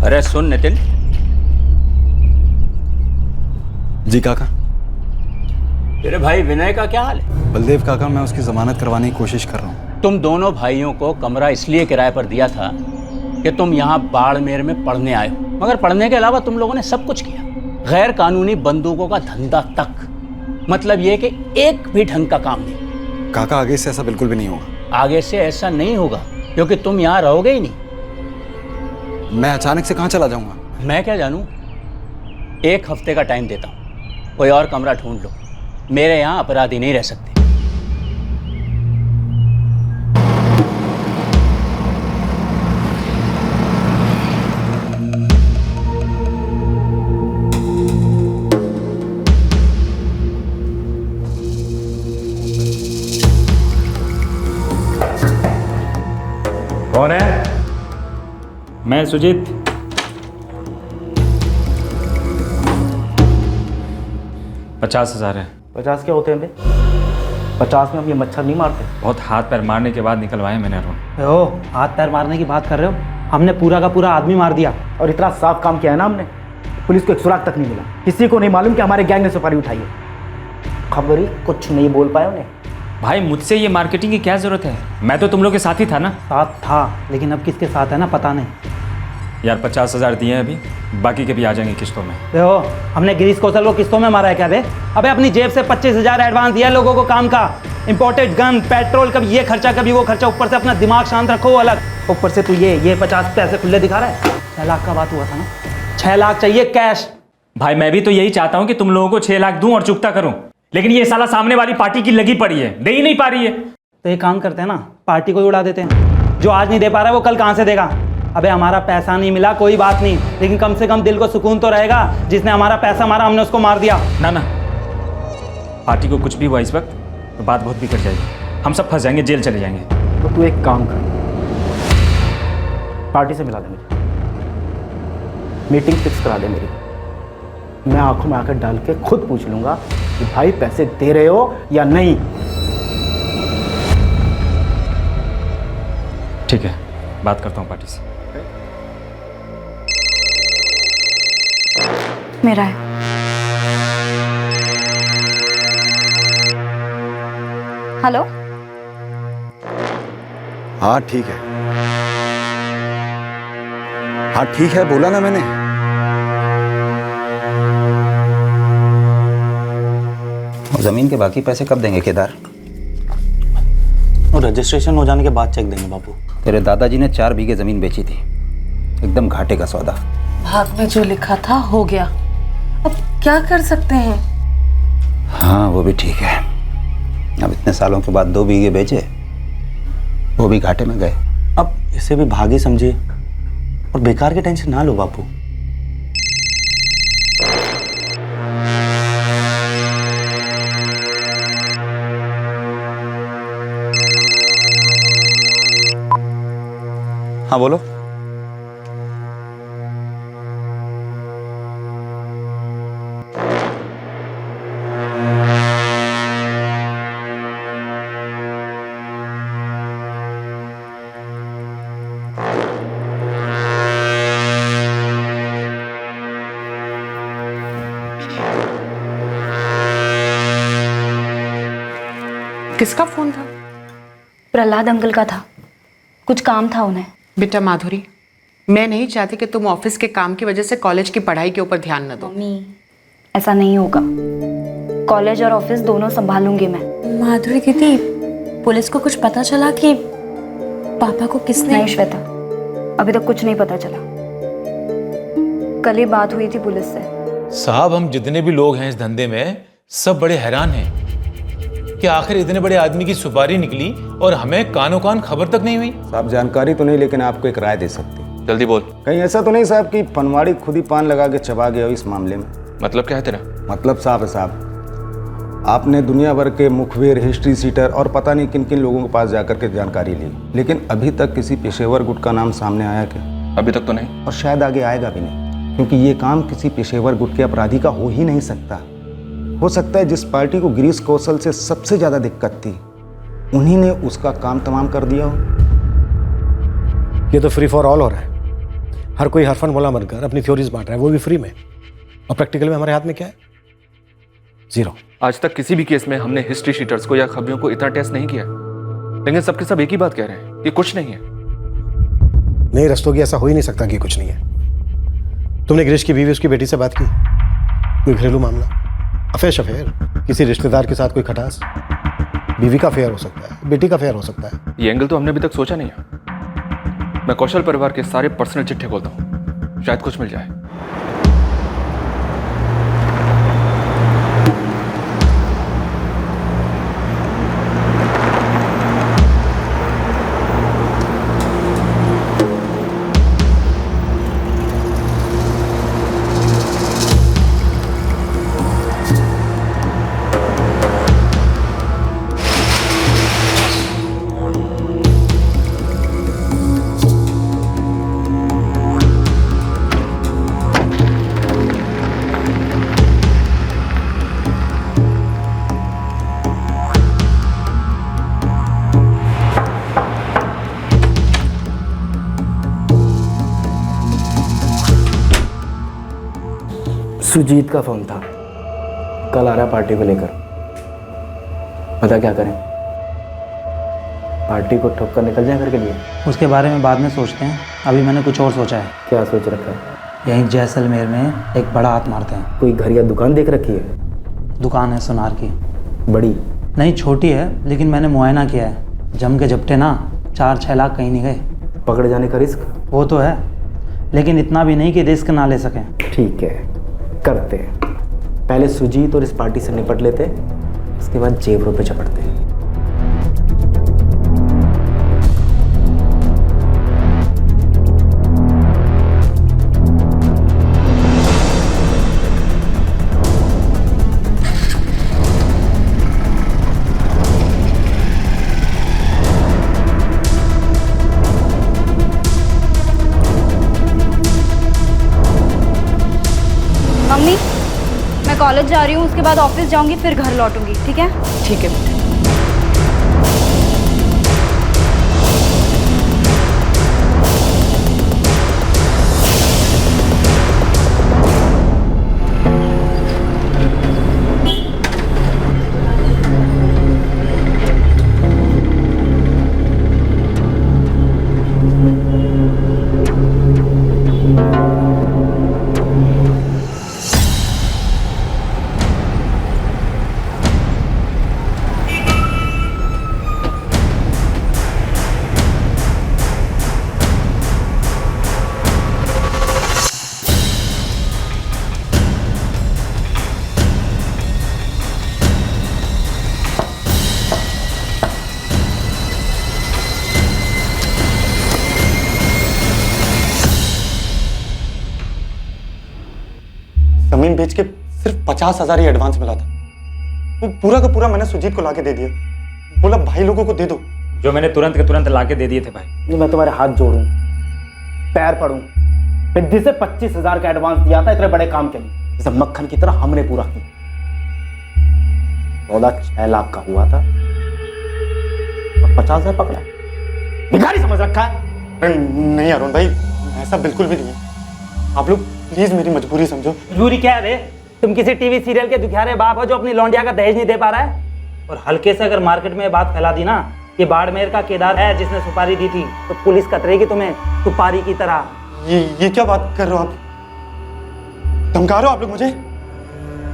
अरे सुन नितिन। जी काका। तेरे भाई विनय का क्या हाल है? बलदेव काका, मैं उसकी जमानत करवाने की कोशिश कर रहा हूँ। तुम दोनों भाइयों को कमरा इसलिए किराए पर दिया था कि तुम यहाँ बाड़मेर में पढ़ने आए हो, मगर पढ़ने के अलावा तुम लोगों ने सब कुछ किया। गैर कानूनी बंदूकों का धंधा तक। मतलब ये कि एक भी ढंग का काम नहीं। काका, आगे से ऐसा बिल्कुल भी नहीं होगा। आगे से ऐसा नहीं होगा क्योंकि तुम यहाँ रहोगे ही नहीं। मैं अचानक से कहाँ चला जाऊंगा? मैं क्या जानूँ? 1 हफ्ते का टाइम देता हूँ, कोई और कमरा ढूंढ लो। मेरे यहाँ अपराधी नहीं रह सकते। कौन है? मैं सुजीत। $50,000 है। 50 क्या होते हैं बे? 50 में हम ये मच्छर नहीं मारते। बहुत हाथ पैर मारने के बाद निकलवाए मैंने अरुण। ओ, हाथ पैर मारने की बात कर रहे हो? हमने पूरा का पूरा आदमी मार दिया, और इतना साफ काम किया है ना हमने। पुलिस को एक सुराग तक नहीं मिला। किसी को नहीं मालूम कि हमारे गैंग ने सुपारी उठाई है। खबर ही कुछ नहीं बोल पाए उन्हें। भाई मुझसे ये मार्केटिंग की क्या जरूरत है? मैं तो तुम लोग के साथ ही था ना। साथ था, लेकिन अब किसके साथ है ना पता नहीं। यार 50,000 दिए हैं अभी, बाकी के भी आ जाएंगे किस्तों में। देखो, हमने गिरीश कौशल को किस्तों में मारा है क्या बे? अबे अपनी जेब से 25,000 एडवांस दिया लोगों को काम का। इंपोर्टेड गन, पेट्रोल, कभी ये खर्चा कभी वो खर्चा, ऊपर से अपना दिमाग शांत रखो अलग। ऊपर से तू ये 50 पैसे खुले दिखा रहा है। 6 लाख का बात हुआ था ना? 6 लाख चाहिए कैश। भाई मैं भी तो यही चाहता हूँ कि तुम लोगों को 6 लाख दूं और चुकता करूं, लेकिन ये साला सामने वाली पार्टी की लगी पड़ी है, दे ही नहीं पा रही है। तो एक काम करते हैं ना, पार्टी को ही उड़ा देते हैं। जो आज नहीं दे पा रहा है वो कल कहाँ से देगा? अबे हमारा पैसा नहीं मिला कोई बात नहीं, लेकिन कम से कम दिल को सुकून तो रहेगा। जिसने हमारा पैसा मारा हमने उसको मार दिया। ना ना, पार्टी को कुछ भी हुआ इस वक्त तो बात बहुत बिगड़ जाएगी। हम सब फंस जाएंगे, जेल चले जाएंगे। तो तू एक काम कर, पार्टी से मिला दे मुझे, मीटिंग फिक्स करा दे मेरी। मैं आंखों में आकर डाल के खुद पूछ लूंगा कि भाई पैसे दे रहे हो या नहीं। ठीक है, बात करता हूँ पार्टी से। मेरा है। हेलो। हाँ ठीक है, हाँ ठीक है, बोला ना मैंने। जमीन के बाकी पैसे कब देंगे केदार? और रजिस्ट्रेशन हो जाने के बाद चेक देंगे बापू। तेरे दादाजी ने 4 बीघे जमीन बेची थी, एकदम घाटे का सौदा। भाग में जो लिखा था हो गया, अब क्या कर सकते हैं। हाँ वो भी ठीक है। अब इतने सालों के बाद 2 बीघे बेचे, वो भी घाटे में गए। अब इसे भी भागी समझिए और बेकार के टेंशन ना लो बापू। हाँ बोलो। किसका फोन था? प्रहलाद अंकल का था, कुछ काम था उन्हें। बेटा माधुरी, मैं नहीं चाहती कि तुम ऑफिस के काम की वजह से कॉलेज की पढ़ाई के ऊपर ध्यान न दो। मम्मी, ऐसा नहीं होगा। कॉलेज और ऑफिस दोनों संभालूंगी मैं। माधुरी दीदी, पुलिस को कुछ पता चला कि पापा को किसने? नहीं श्वेता, अभी तक कुछ नहीं पता चला। कल ही बात हुई थी पुलिस से। साहब, हम जितने भी लोग हैं इस धंधे में सब बड़े हैरान हैं कि आखिर इतने बड़े आदमी की सुपारी निकली और हमें कानो कान खबर तक नहीं हुई। साहब जानकारी तो नहीं, लेकिन आपको एक राय दे सकती। जल्दी बोल। कहीं ऐसा तो नहीं साहब कि पनवाड़ी खुद ही पान लगा के चबा गया हो इस मामले में? मतलब क्या है तेरा? मतलब साहब है साहब, आपने दुनिया भर के मुखबिर, हिस्ट्री सीटर और पता नहीं किन किन लोगों के पास जाकर के जानकारी ली, लेकिन अभी तक किसी पेशेवर गुट का नाम सामने आया क्या? अभी तक तो नहीं, और शायद आगे आएगा भी नहीं, क्योंकि ये काम किसी पेशेवर गुट के अपराधी का हो ही नहीं सकता। हो सकता है जिस पार्टी को गिरीश कौशल से सबसे ज्यादा दिक्कत थी, उन्हीं ने उसका काम तमाम कर दिया हो। ये तो फ्री फॉर ऑल हो रहा है। हर कोई हरफन बोला बनकर अपनी थ्योरीज बांट रहा है, वो भी फ्री में। और प्रैक्टिकल में हमारे हाथ में क्या है? जीरो। आज तक किसी भी केस में हमने हिस्ट्री शीटर्स को या खबरियों को इतना टेस्ट नहीं किया, लेकिन सबके सब एक ही बात कह रहे हैं कि कुछ नहीं है। नहीं रस्तोगी, ऐसा हो ही नहीं सकता कि कुछ नहीं है। तुमने गिरीश की बीवी, उसकी बेटी से बात की? कोई घरेलू मामला, अफेयर शफेयर, किसी रिश्तेदार के साथ कोई खटास? बीवी का अफेयर हो सकता है, बेटी का अफेयर हो सकता है। ये एंगल तो हमने अभी तक सोचा नहीं है। मैं कौशल परिवार के सारे पर्सनल चिट्ठे खोलता हूँ, शायद कुछ मिल जाए। सुजीत का फोन था, कल आ रहा पार्टी को लेकर। पता क्या करें? पार्टी को ठोक कर निकल जाए घर के लिए? उसके बारे में बाद में सोचते हैं, अभी मैंने कुछ और सोचा है। क्या सोच रखा है? यहीं जैसलमेर में एक बड़ा हाथ मारते हैं। कोई घर या दुकान देख रखी है? दुकान है सुनार की। बड़ी? नहीं, छोटी है, लेकिन मैंने मुआयना किया है। जम के झपटे ना 4-6 लाख कहीं नहीं गए। पकड़े जाने का रिस्क? वो तो है, लेकिन इतना भी नहीं कि रिस्क ना ले सकें। ठीक है, करते हैं। पहले सुजीत और इस पार्टी से निपट लेते, उसके बाद जेवरों पे चपड़ते। मम्मी, मैं कॉलेज जा रही हूँ, उसके बाद ऑफिस जाऊंगी, फिर घर लौटूंगी। ठीक है? ठीक है बेटा। बेच के सिर्फ 50,000 ही एडवांस मिला था। वो पूरा का पूरा मैंने सुजीत को लाके दे दिया, बोला भाई लोगों को दे दो। जो मैंने तुरंत के तुरंत लाके दे दिए थे भाई। मैं तुम्हारे हाथ जोड़ूं, पैर पड़ूं, सिद्धि से 25,000 का एडवांस दिया था इतने बड़े काम के लिए, जैसे मक्खन की तरह हमने पूरा किया। सौदा 6 लाख का हुआ था और 50,000 पकड़ा। भिखारी समझ रखा है? नहीं अरुण भाई, ऐसा बिल्कुल भी नहीं है। आप लोग प्लीज मेरी मजबूरी समझो। मजबूरी क्या है रे? तुम किसी टीवी सीरियल के दुखियारे बाप हो जो अपनी लौंडिया का दहेज नहीं दे पा रहा है? और हल्के से अगर मार्केट में बात फैला दी ना कि बाड़मेर का केदार है जिसने सुपारी दी थी, तो पुलिस कतरेगी तुम्हें सुपारी की तरह। ये क्या बात कर रहे हो आप? धमका रहे हो आप लोग मुझे?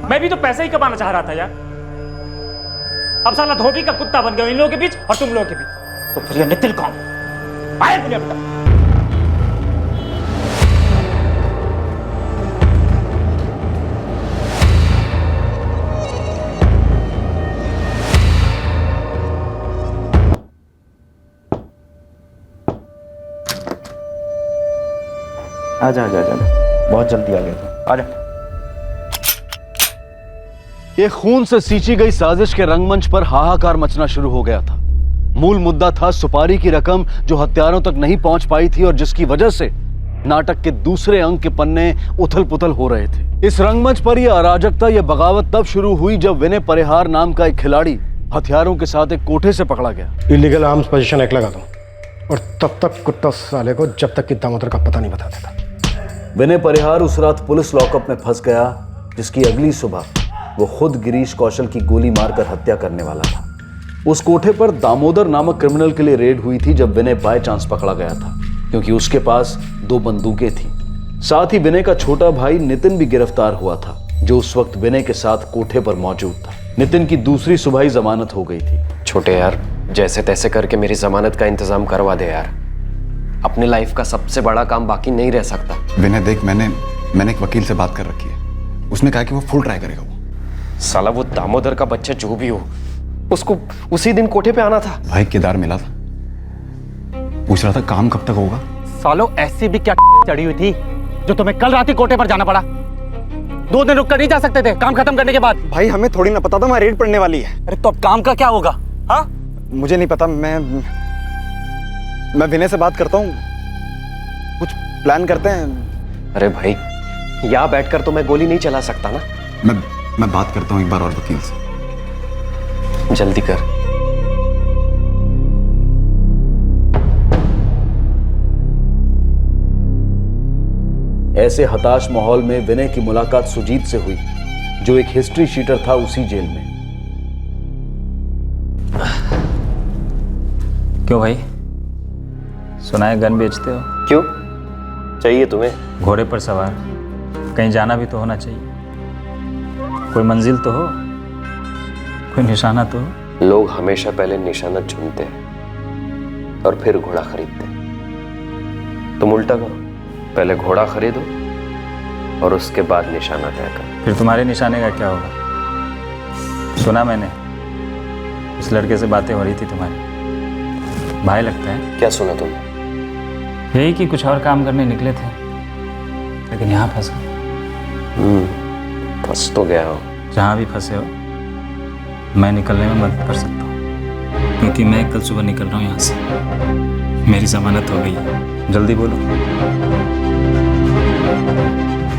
मैं भी तो पैसे ही कमाना चाह रहा था यार। अब साला धोबी का कुत्ता बन गया इन लोगों के बीच और तुम लोगों के बीच। तो फिर ये नितिन कौन? आए मुझे बता। आजा आजा आजा, बहुत जल्दी आ गया था। आजा। ये खून से सींची गई साजिश के रंगमंच पर हाहाकार मचना शुरू हो गया था। मूल मुद्दा था सुपारी की रकम जो हत्यारों तक नहीं पहुंच पाई थी और जिसकी वजह से नाटक के दूसरे अंक के पन्ने उथल पुथल हो रहे थे। इस रंगमंच पर यह अराजकता, यह बगावत तब शुरू हुई जब विनय परिहार नाम का एक खिलाड़ी हथियारों के साथ एक कोठे से पकड़ा गया। इलीगल आर्म्स पोजीशन एक्ट लगा दो और तब तक कुत्ता साले को जब तक कि दामोदर का पता नहीं बता देता। विनय परिहार उस रात पुलिस लॉकअप में फंस गया, जिसकी अगली सुबह वो खुद गिरीश कौशल की गोली मारकर हत्या करने वाला था। उस कोठे पर दामोदर नामक क्रिमिनल के लिए रेड हुई थी जब विनय बाय चांस पकड़ा गया था, क्योंकि उसके पास 2 बंदूकें थीं। साथ ही विनय का छोटा भाई नितिन भी गिरफ्तार हुआ था, जो उस वक्त विनय के साथ कोठे पर मौजूद था। नितिन की दूसरी सुबह ही जमानत हो गई थी। छोटे यार, जैसे तैसे करके मेरी जमानत का इंतजाम करवा दे यार। अपनी लाइफ का सबसे बड़ा काम बाकी नहीं रह सकता। विनय देख, मैंने एक वकील से बात कर रखी है। उसने कहा कि वो फुल ट्राई करेगा। साला वो दामोदर का बच्चा जो भी हो, उसको उसी दिन कोठे पे आना था। भाई केदार मिला था, पूछ रहा था काम कब तक होगा। सालो ऐसी भी क्या चढ़ी हुई थी जो तुम्हें कल रात ही कोठे पर जाना पड़ा? 2 दिन रुक कर नहीं जा सकते थे काम खत्म करने के बाद? भाई हमें थोड़ी ना पता था वहां रेड पड़ने वाली है। अरे तो अब काम का क्या होगा? हाँ, मुझे नहीं पता। मैं विनय से बात करता हूँ, कुछ प्लान करते हैं। अरे भाई, यहाँ बैठकर तो मैं गोली नहीं चला सकता ना। मैं बात करता हूँ एक बार और वकील से। जल्दी कर। ऐसे हताश माहौल में विनय की मुलाकात सुजीत से हुई, जो एक हिस्ट्री शीटर था उसी जेल में। क्यों भाई, सुना है गन बेचते हो? क्यों चाहिए तुम्हें? घोड़े पर सवार, कहीं जाना भी तो होना चाहिए। कोई मंजिल तो हो, कोई निशाना तो हो। लोग हमेशा पहले निशाना चुनते हैं और फिर घोड़ा खरीदते हैं। तुम उल्टा करो, पहले घोड़ा खरीदो और उसके बाद निशाना तय करो। फिर तुम्हारे निशाने का क्या होगा? सुना मैंने उस लड़के से बातें हो रही थी तुम्हारी, भाई लगता है। क्या सुना तुमने? यही कि कुछ और काम करने निकले थे, लेकिन यहाँ फंस गए। फंस तो गया हो। जहाँ भी फंसे हो, मैं निकलने में मदद कर सकता हूँ, क्योंकि मैं कल सुबह निकल रहा हूँ यहाँ से। मेरी जमानत हो गई है। जल्दी बोलो,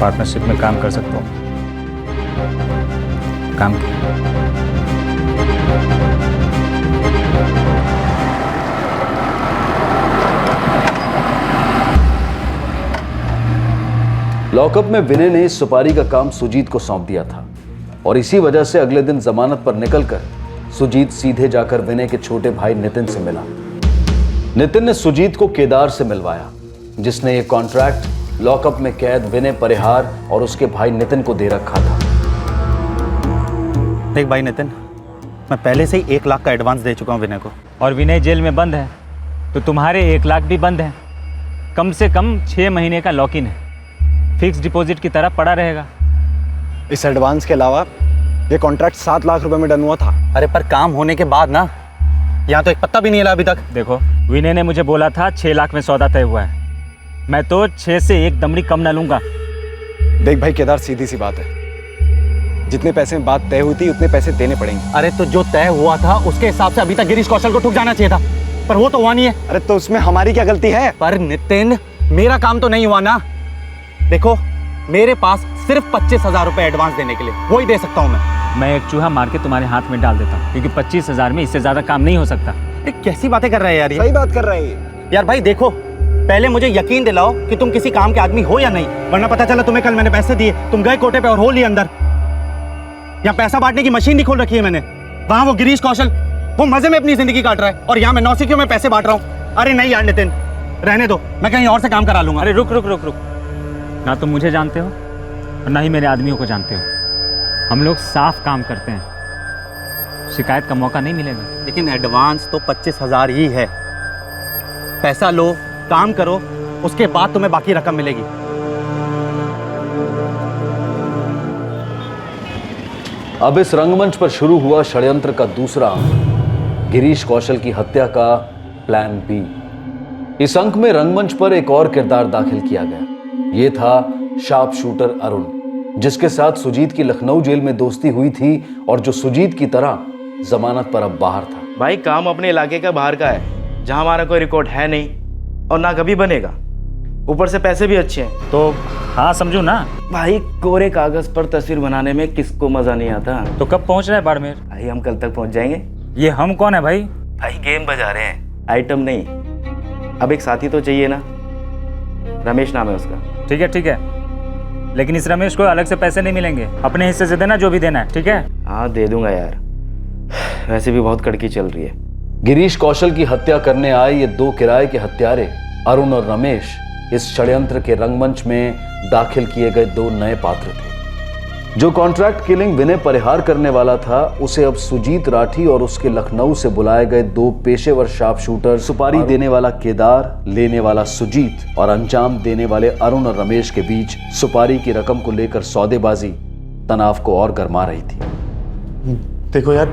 पार्टनरशिप में काम कर सकता हूँ। काम किया। लॉकअप में विनय ने इस सुपारी का काम सुजीत को सौंप दिया था और इसी वजह से अगले दिन जमानत पर निकलकर सुजीत सीधे जाकर विनय के छोटे भाई नितिन से मिला। नितिन ने सुजीत को केदार से मिलवाया, जिसने ये कॉन्ट्रैक्ट लॉकअप में कैद विनय परिहार और उसके भाई नितिन को दे रखा था। देख भाई नितिन, मैं पहले से ही 1 लाख का एडवांस दे चुका हूँ विनय को। और विनय जेल में बंद है तो तुम्हारे 1 लाख भी बंद है। कम से कम 6 महीने का लॉक इन है, फिक्स डिपॉजिट की तरह पड़ा रहेगा। इस एडवांस के अलावा ये कॉन्ट्रैक्ट 7 लाख रुपए में डन हुआ था। अरे पर काम होने के बाद ना, यहाँ तो एक पत्ता भी नहीं हिला अभी तक। देखो, विनय ने मुझे बोला था 6 लाख में सौदा तय हुआ है। मैं तो 6 से 1 दमड़ी कम ना लूंगा। देख भाई केदार, सीधी सी बात है, जितने पैसे में बात तय हुई थी उतने पैसे देने पड़ेंगे। अरे तो जो तय हुआ था उसके हिसाब से अभी तक गिरीश कौशल को ठुक जाना चाहिए था, पर वो तो हुआ नहीं है। अरे तो उसमें हमारी क्या गलती है? पर नितिन, मेरा काम तो नहीं हुआ ना। देखो, मेरे पास सिर्फ 25,000 रुपए एडवांस देने के लिए, वही दे सकता हूँ मैं एक चूहा मार के तुम्हारे हाथ में डाल देता हूँ, क्योंकि 25,000 में इससे ज्यादा काम नहीं हो सकता। अरे कैसी बातें कर रहे हैं यार, सही बात कर रहे हैं यार। भाई देखो, पहले मुझे यकीन दिलाओ कि तुम किसी काम के आदमी हो या नहीं, वरना पता चला तुम्हें कल मैंने पैसे दिए, तुम गए कोटे पे और हो लिए अंदर। यहाँ पैसा बांटने की मशीन नहीं खोल रखी है मैंने। वहां वो गिरीश कौशल वो मजे में अपनी जिंदगी काट रहा है और यहाँ मैं नौसिखियों में पैसे बांट रहा हूँ। अरे नहीं यार नितिन, रहने दो, मैं कहीं और से काम करा लूंगा। अरे रुक रुक रुक रुक, ना तुम मुझे जानते हो और ना ही मेरे आदमियों को जानते हो। हम लोग साफ काम करते हैं, शिकायत का मौका नहीं मिलेगा। लेकिन एडवांस तो 25,000 ही है। पैसा लो, काम करो, उसके बाद तुम्हें बाकी रकम मिलेगी। अब इस रंगमंच पर शुरू हुआ षड्यंत्र का दूसरा अंक, गिरीश कौशल की हत्या का प्लान बी। इस अंक में रंगमंच पर एक और किरदार दाखिल किया गया। ये था शार्प शूटर अरुण, जिसके साथ सुजीत की लखनऊ जेल में दोस्ती हुई थी और जो सुजीत की तरह जमानत पर अब बाहर था। भाई काम अपने इलाके का बाहर का है, जहां हमारा कोई रिकॉर्ड है नहीं और ना कभी बनेगा, ऊपर से पैसे भी अच्छे हैं। तो हाँ समझू ना भाई, कोरे कागज पर तस्वीर बनाने में किसको मजा नहीं आता। तो कब पहुंच रहा है बाड़मेर? भाई हम कल तक पहुंच जाएंगे। ये हम कौन है भाई? भाई गेम बजा रहे हैं, आइटम नहीं। अब एक साथी तो चाहिए ना, रमेश नाम है उसका। ठीक है, लेकिन इस रमेश को अलग से पैसे नहीं मिलेंगे, अपने हिस्से से देना जो भी देना है, ठीक है? हाँ दे दूंगा यार, वैसे भी बहुत कड़की चल रही है। गिरीश कौशल की हत्या करने आए ये दो किराए के हत्यारे अरुण और रमेश इस षड्यंत्र के रंगमंच में दाखिल किए गए दो नए पात्र थे। जो कॉन्ट्रैक्ट किलिंग विनय परिहार करने वाला था, उसे अब सुजीत राठी और उसके लखनऊ से बुलाए गए दो पेशेवर शार्प शूटर, सुपारी देने वाला केदार, लेने वाला सुजीत और अंजाम देने वाले अरुण और रमेश के बीच सुपारी की रकम को लेकर सौदेबाजी तनाव को और गरमा रही थी। देखो यार,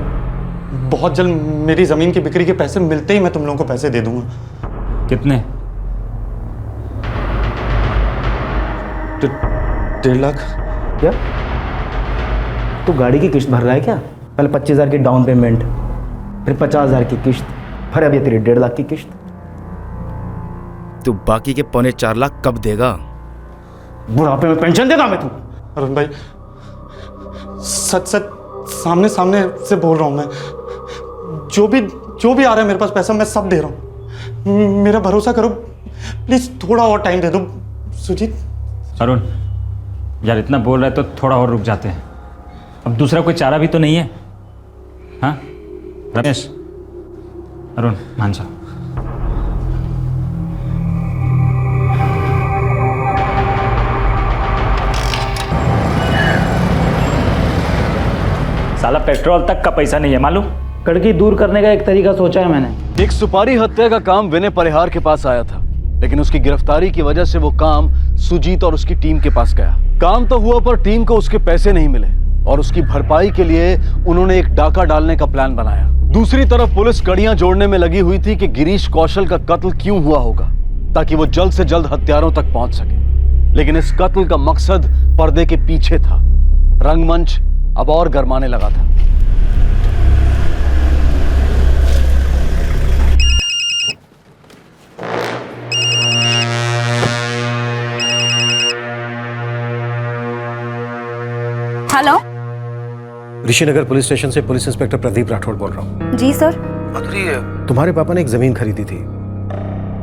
बहुत जल्द मेरी जमीन की बिक्री के पैसे मिलते ही मैं तुम लोगों को पैसे दे दूंगा। कितने? 1.5 लाख। क्या तू गाड़ी की किस्त भर रहा है क्या? पहले 25,000 की डाउन पेमेंट, फिर 50,000 की किस्त, फिर अभी तेरी 1.5 लाख की किस्त। तू बाकी के 4.25 लाख कब देगा? बुढ़ापे में पेंशन देगा मैं तू? अरुण भाई, सच सामने से बोल रहा हूं मैं। जो भी आ रहा है मेरे पास पैसा, मैं सब दे रहा हूं। मेरा भरोसा करो प्लीज, थोड़ा और टाइम दे दो। सुजीत। अरुण यार, इतना बोल रहा है तो थोड़ा और रुक जाते हैं, अब दूसरा कोई चारा भी तो नहीं है। हाँ रमेश, अरुण मान जाओ। साला पेट्रोल तक का पैसा नहीं है मालूम। कड़की दूर करने का एक तरीका सोचा है मैंने। एक सुपारी हत्या का काम विनय परिहार के पास आया था, लेकिन उसकी गिरफ्तारी की वजह से वो काम सुजीत और उसकी टीम के पास गया। काम तो हुआ पर टीम को उसके पैसे नहीं मिले और उसकी भरपाई के लिए उन्होंने एक डाका डालने का प्लान बनाया। दूसरी तरफ पुलिस कड़ियां जोड़ने में लगी हुई थी कि गिरीश कौशल का कत्ल क्यों हुआ होगा, ताकि वो जल्द से जल्द हत्यारों तक पहुंच सके। लेकिन इस कत्ल का मकसद पर्दे के पीछे था। रंगमंच अब और गरमाने लगा था। हेलो, ऋषिनगर पुलिस स्टेशन से पुलिस इंस्पेक्टर प्रदीप राठौड़ बोल रहा हूँ। जी सर। माधुरी, तुम्हारे पापा ने एक जमीन खरीदी थी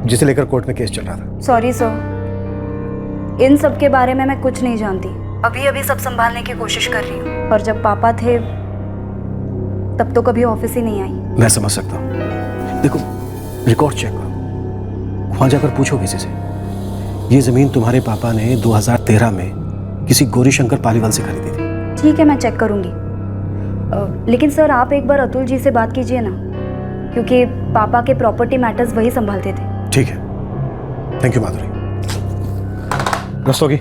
जिसे लेकर कोर्ट में केस चल रहा था। सॉरी सर, इन सब के बारे में मैं कुछ नहीं जानती। अभी सब संभालने की कोशिश कर रही हूँ, पर जब पापा थे तब तो कभी ऑफिस ही नहीं आई। मैं समझ सकता हूँ। देखो, रिकॉर्ड चेक करो, वहां जाकर पूछो किसी से। ये जमीन तुम्हारे पापा ने 2013 में किसी गौरीशंकर पालीवाल से खरीदी थी। ठीक है, मैं चेक करूंगी। लेकिन सर आप एक बार अतुल जी से बात कीजिए ना, क्योंकि पापा के प्रॉपर्टी मैटर्स वही संभालते थे। ठीक है, थैंक यू माधुरी। रस्तोगी,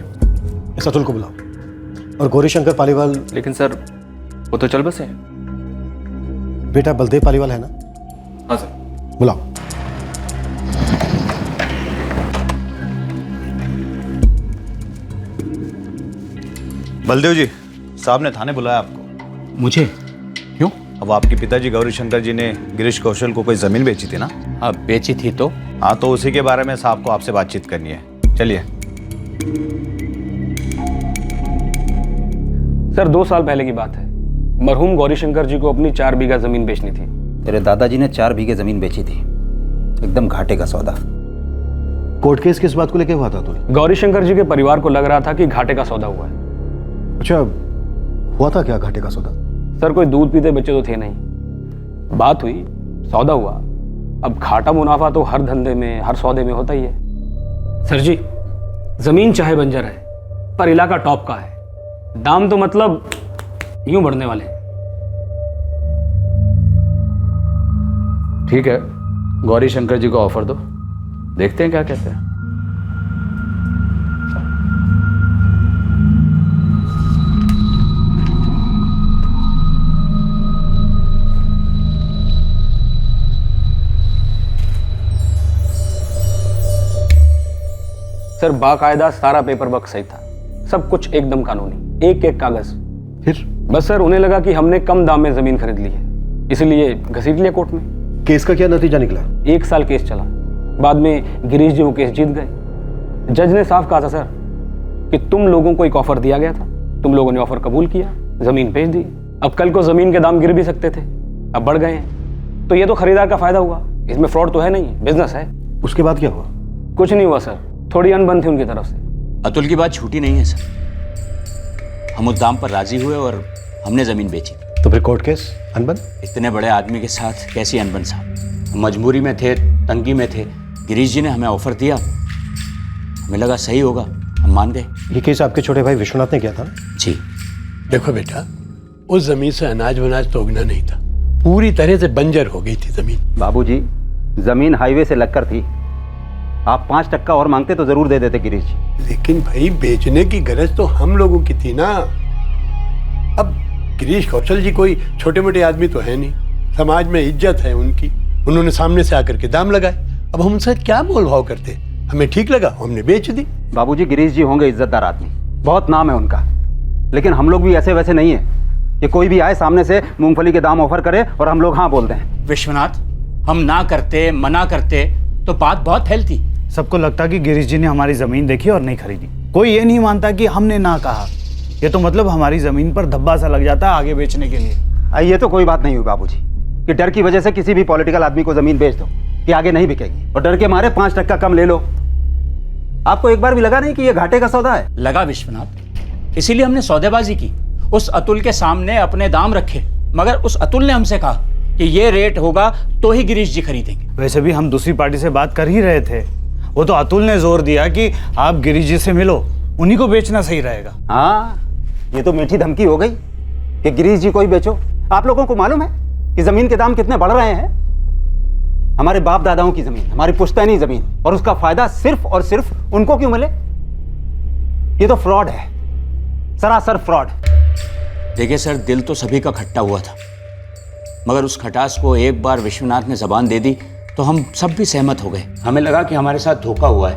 इस अतुल को बुलाओ और गौरीशंकर पालीवाल। लेकिन सर वो तो चल बसे। बेटा बलदेव पालीवाल है ना? हाँ सर। बुलाओ। बलदेव जी, साहब ने थाने बुलाया आपको। मुझे? क्यों? अब आपके पिताजी गौरी शंकर जी ने गिरीश कौशल को कोई जमीन बेची थी ना? हाँ बेची थी तो। हाँ तो उसी के बारे में साहब को आपसे बातचीत करनी है, चलिए। सर 2 साल पहले की बात है, मरहूम गौरी शंकर जी को अपनी 4 बीघा जमीन बेचनी थी। तेरे दादाजी ने 4 बीघे जमीन बेची थी, एकदम घाटे का सौदा। कोर्ट केस किस बात को लेके हुआ था तू? गौरी शंकर जी के परिवार को लग रहा था कि घाटे का सौदा हुआ है। अच्छा, हुआ था क्या घाटे का सौदा? सर कोई दूध पीते बच्चे तो थे नहीं, बात हुई, सौदा हुआ। अब घाटा मुनाफा तो हर धंधे में, हर सौदे में होता ही है। सर जी जमीन चाहे बंजर है पर इलाका टॉप का है, दाम तो मतलब यूं बढ़ने वाले हैं। ठीक है, गौरी शंकर जी को ऑफर दो, देखते हैं क्या कहते हैं। सर बाकायदा सारा पेपर वर्क सही था, सब कुछ एकदम कानूनी, एक एक कागज। फिर बस सर उन्हें लगा कि हमने कम दाम में जमीन खरीद ली है, इसलिए घसीट लिया कोर्ट में। केस का क्या नतीजा निकला? 1 साल केस चला, बाद में गिरीश जी वो केस जीत गए। जज ने साफ कहा था सर कि तुम लोगों को एक ऑफर दिया गया था, तुम लोगों ने ऑफर कबूल किया, जमीन बेच दी। अब कल को जमीन के दाम गिर भी सकते थे, अब बढ़ गए हैं, तो ये तो खरीदार का फायदा हुआ, इसमें फ्रॉड तो है नहीं, बिजनेस है। उसके बाद क्या हुआ? कुछ नहीं हुआ सर, थोड़ी अनबन थी उनकी तरफ से। अतुल की बात छूटी नहीं है सर, हम उस दाम पर राजी हुए और हमने जमीन बेची। तो फिर कोर्ट केस अनबन? इतने बड़े आदमी के साथ कैसी अनबन साहब? हम मजबूरी में थे, तंगी में थे, गिरीश जी ने हमें ऑफर दिया, हमें लगा सही होगा, हम मान गए। ये केस आपके छोटे भाई विश्वनाथ ने किया था? जी। देखो बेटा, उस जमीन से अनाज वनाज तो उगना नहीं था, पूरी तरह से बंजर हो गई थी जमीन। बाबूजी जमीन हाईवे से लगकर थी, आप 5% और मांगते तो जरूर दे देते गिरीश जी। लेकिन भाई बेचने की गरज तो हम लोगों की थी ना। अब गिरीश कौशल जी कोई छोटे मोटे आदमी तो है नहीं, समाज में इज्जत है उनकी, उन्होंने सामने से आकर के दाम लगाए। अब हम उनसे क्या मोल भाव करते, हमें ठीक लगा हमने बेच दी। बाबूजी गिरीश जी होंगे इज्जतदार आदमी, बहुत नाम है उनका, लेकिन हम लोग भी ऐसे वैसे नहीं है कि कोई भी आए सामने से मूंगफली के दाम ऑफर करे और हम लोग हाँ बोल दें। विश्वनाथ, हम ना करते, मना करते तो बात बहुत फैलती। सबको लगता कि गिरीश जी ने हमारी जमीन देखी और नहीं खरीदी, कोई ये नहीं मानता कि हमने ना कहा। ये तो मतलब हमारी जमीन पर धब्बा सा लग जाता है आगे बेचने के लिए। ये तो कोई बात नहीं हुई बाबूजी कि डर की वजह से किसी भी पॉलिटिकल आदमी को जमीन बेच दो कि आगे नहीं बिकेगी, और डर के मारे 5% कम ले लो। आपको एक बार भी लगा नहीं कि ये घाटे का सौदा है? लगा विश्वनाथ, इसीलिए हमने सौदेबाजी की, उस अतुल के सामने अपने दाम रखे, मगर उस अतुल ने हमसे कहा कि ये रेट होगा तो ही गिरीश जी खरीदेंगे। वैसे भी हम दूसरी पार्टी से बात कर ही रहे थे, वो तो अतुल ने जोर दिया कि आप गिरीश जी से मिलो, उन्हीं को बेचना सही रहेगा। हाँ, ये तो मीठी धमकी हो गई कि गिरीश जी को ही बेचो। आप लोगों को मालूम है कि जमीन के दाम कितने बढ़ रहे हैं? हमारे बाप दादाओं की जमीन, हमारी पुश्तैनी जमीन, और उसका फायदा सिर्फ और सिर्फ उनको क्यों मिले? ये तो फ्रॉड है, सरासर फ्रॉड। देखिए सर, दिल तो सभी का खट्टा हुआ था, मगर उस खटास को एक बार विश्वनाथ ने जबान दे दी तो हम सब भी सहमत हो गए। हमें लगा कि हमारे साथ धोखा हुआ है,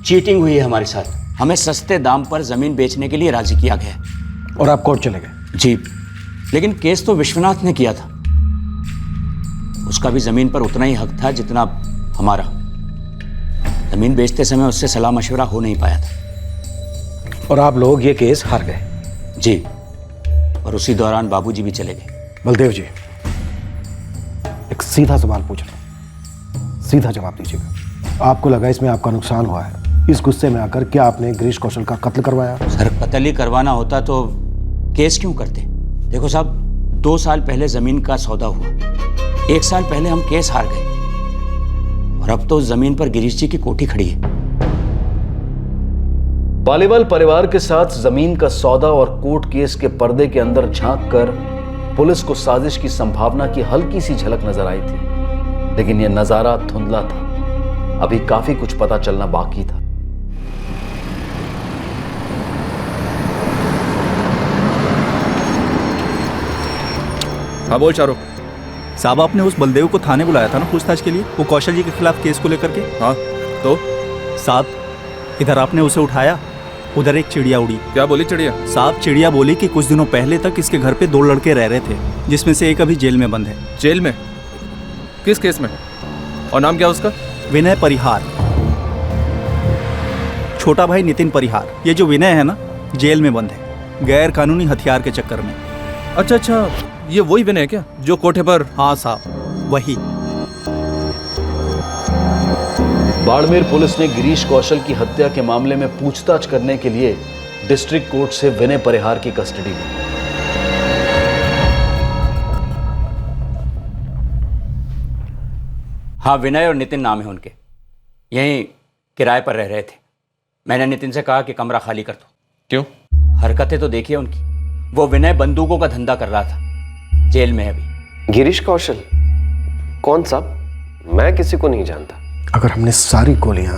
चीटिंग हुई है हमारे साथ, हमें सस्ते दाम पर जमीन बेचने के लिए राजी किया गया। और आप कोर्ट चले गए? जी, लेकिन केस तो विश्वनाथ ने किया था, उसका भी जमीन पर उतना ही हक था जितना हमारा। जमीन बेचते समय उससे सलाह मशवरा हो नहीं पाया था। और आप लोग ये केस हार गए? जी, और उसी दौरान बाबूजी भी चले गए। बलदेव जी, एक सीधा सवाल पूछ रहा हूं, सीधा जवाब दीजिएगा। आपको लगा इसमें आपका नुकसान हुआ है, इस गुस्से में आकर क्या आपने गिरीश कौशल का कत्ल करवाया? सर, कत्ल ही करवाना होता तो केस क्यों करते? देखो साहब, 2 साल पहले जमीन का सौदा हुआ, 1 साल पहले हम केस हार गए, और अब तो जमीन पर गिरीश जी की कोठी खड़ी है। पालीवाल परिवार के साथ जमीन का सौदा और कोर्ट केस के पर्दे के अंदर झांक कर पुलिस को साजिश की संभावना की हल्की सी झलक नजर आई थी, लेकिन यह नजारा धुंधला था, अभी काफी कुछ पता चलना बाकी था। हाँ बोल चारो। साहब, आपने उस बलदेव को थाने बुलाया था ना पूछताछ के लिए, वो कौशल जी के खिलाफ केस को लेकर के? हाँ तो साहब, इधर आपने उसे उठाया उधर एक चिड़िया उड़ी। क्या बोली चिड़िया? साहब चिड़िया बोली कि कुछ दिनों पहले तक इसके घर पे 2 लड़के रह रहे थे, जिसमें से एक अभी जेल में बंद है। जेल में? किस केस में? और नाम क्या उसका? विनय परिहार। छोटा भाई नितिन परिहार। ये जो विनय है ना, जेल में बंद है, गैर कानूनी हथियार के चक्कर में। अच्छा अच्छा, ये वही विनय है क्या जो कोठे पर? हाँ साहब, वही। बाड़मेर पुलिस ने गिरीश कौशल की हत्या के मामले में पूछताछ करने के लिए डिस्ट्रिक्ट कोर्ट से विनय परिहार की कस्टडी ली। हाँ, विनय और नितिन नाम है उनके, यहीं किराए पर रह रहे थे। मैंने नितिन से कहा कि कमरा खाली कर दो। क्यों? हरकतें तो देखिए उनकी। वो विनय बंदूकों का धंधा कर रहा था, जेल में है अभी। गिरीश कौशल? कौन साहब? मैं किसी को नहीं जानता। अगर हमने सारी गोलियां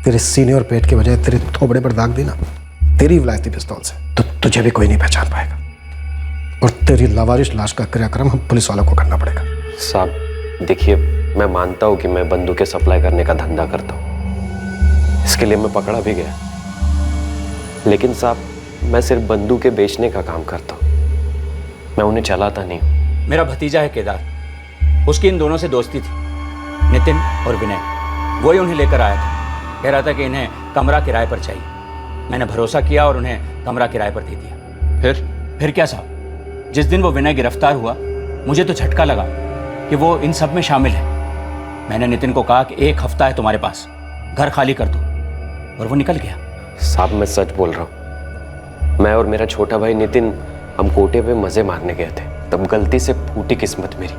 तेरे सीने और पेट के बजाय तेरे थोबड़े पर दाग दी ना, तेरी विलायती पिस्तौल से, तो तुझे भी कोई नहीं पहचान पाएगा। और तेरी लावारिश लाश का क्रियाक्रम हम पुलिस वालों को करना पड़ेगा। साहब देखिए, मैं मानता हूँ कि मैं बंदूकें सप्लाई करने का धंधा करता हूँ, इसके लिए मैं पकड़ा भी गया। लेकिन साहब, मैं सिर्फ बंदूकें बेचने का काम करता हूँ, मैं उन्हें चलाता नहीं हूँ। मेरा भतीजा है केदार, उसकी इन दोनों से दोस्ती थी, नितिन और विनय। वही उन्हें लेकर आया था, कह रहा था कि इन्हें कमरा किराए पर चाहिए। मैंने भरोसा किया और उन्हें कमरा किराए पर दे दिया। फिर क्या साहब, जिस दिन वो विनय गिरफ्तार हुआ, मुझे तो झटका लगा कि वो इन सब में शामिल है। मैंने नितिन को कहा कि 1 हफ्ता है तुम्हारे पास, घर खाली कर दो, और वो निकल गया। साहब मैं सच बोल रहा हूँ, मैं और मेरा छोटा भाई नितिन हम कोटे पे मजे मारने गए थे, तब गलती से फूटी किस्मत मेरी,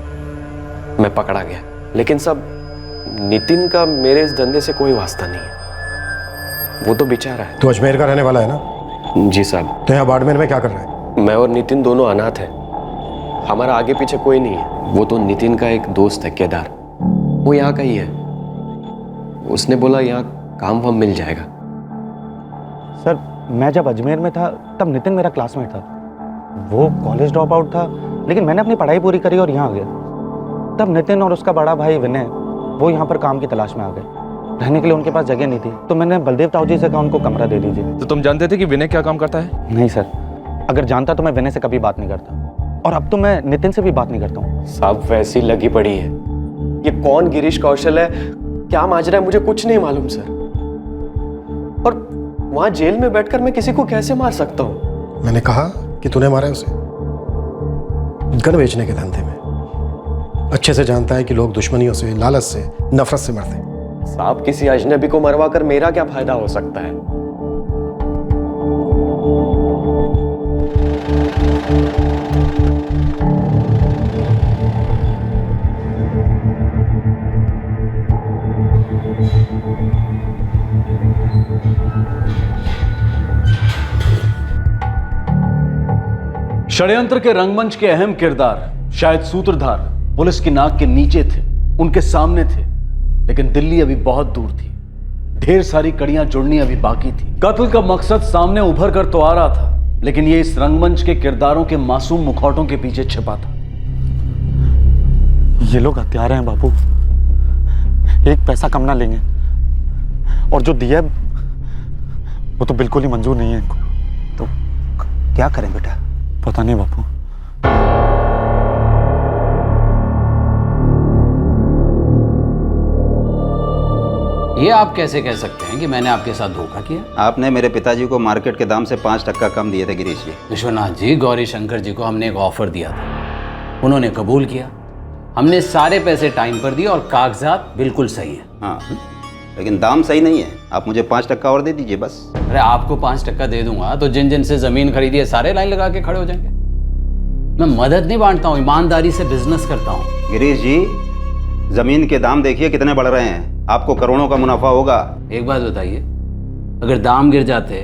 मैं पकड़ा गया। लेकिन सब नितिन का मेरे इस धंधे से कोई वास्ता नहीं है, वो तो बेचारा है। तू अजमेर का रहने वाला है ना? जी साहब। तो यहाँ बाड़मेर में क्या कर रहा है? मैं और नितिन दोनों अनाथ हैं, हमारा आगे पीछे कोई नहीं है। वो तो नितिन का एक दोस्त है केदार, वो यहाँ का ही है। उसने बोला यहाँ काम वाम मिल जाएगा। सर, मैं जब अजमेर में था तब नितिन मेरा क्लासमेट था। वो कॉलेज ड्रॉप आउट था, लेकिन मैंने अपनी पढ़ाई पूरी करी और यहाँ आ गया। तब नितिन और उसका बड़ा भाई विनय वो यहाँ पर काम की तलाश में आ गए। रहने के लिए उनके पास जगह नहीं थी, तो मैंने बलदेव ताऊ जी से कहा उनको कमरा दे दीजिए। तो तुम जानते थे कि विनय क्या काम करता है? नहीं सर, अगर जानता तो मैं विनय से कभी बात नहीं करता, और अब तो मैं नितिन से भी बात नहीं करता हूँ। साहब वैसी लगी पड़ी है, ये कौन गिरीश कौशल है, क्या माजरा है, मुझे कुछ नहीं मालूम सर। और वहां जेल में बैठकर मैं किसी को कैसे मार सकता हूँ? मैंने कहा कि तूने मारा है उसे, गन बेचने के धंधे में। अच्छे से जानता है कि लोग दुश्मनियों से, लालच से, नफरत से मरते हैं। साहब किसी अजनबी को मरवा कर मेरा क्या फायदा हो सकता है? षड्यंत्र के रंगमंच के अहम किरदार, शायद सूत्रधार, पुलिस की नाक के नीचे थे, उनके सामने थे, लेकिन दिल्ली अभी बहुत दूर थी। ढेर सारी कड़ियां जुड़नी अभी बाकी थी। कत्ल का मकसद सामने उभर कर तो आ रहा था, लेकिन ये इस रंगमंच के किरदारों के मासूम मुखौटों के पीछे छिपा था। ये लोग हत्यारे हैं बापू, 1 पैसा कम ना लेंगे, और जो दिया वो तो बिल्कुल ही मंजूर नहीं है इनको। तो क्या करें बेटा? पता नहीं बापू। ये आप कैसे कह सकते हैं कि मैंने आपके साथ धोखा किया? आपने मेरे पिताजी को मार्केट के दाम से 5% कम दिए थे गिरीश जी। विश्वनाथ जी, गौरी शंकर जी को हमने एक ऑफर दिया था, उन्होंने कबूल किया। हमने सारे पैसे टाइम पर दिए और कागजात बिल्कुल सही है। हाँ, लेकिन दाम सही नहीं है। आप मुझे 5% और दे दीजिए बस। अरे आपको 5% दे दूंगा तो जिन जिन से जमीन खरीदी है सारे लाइन लगा के खड़े हो जाएंगे। मैं मदद नहीं बांटता हूँ, ईमानदारी से बिजनेस करता हूँ। गिरीश जी, जमीन के दाम देखिए कितने बढ़ रहे हैं, आपको करोड़ों का मुनाफा होगा। एक बात बताइए, अगर दाम गिर जाते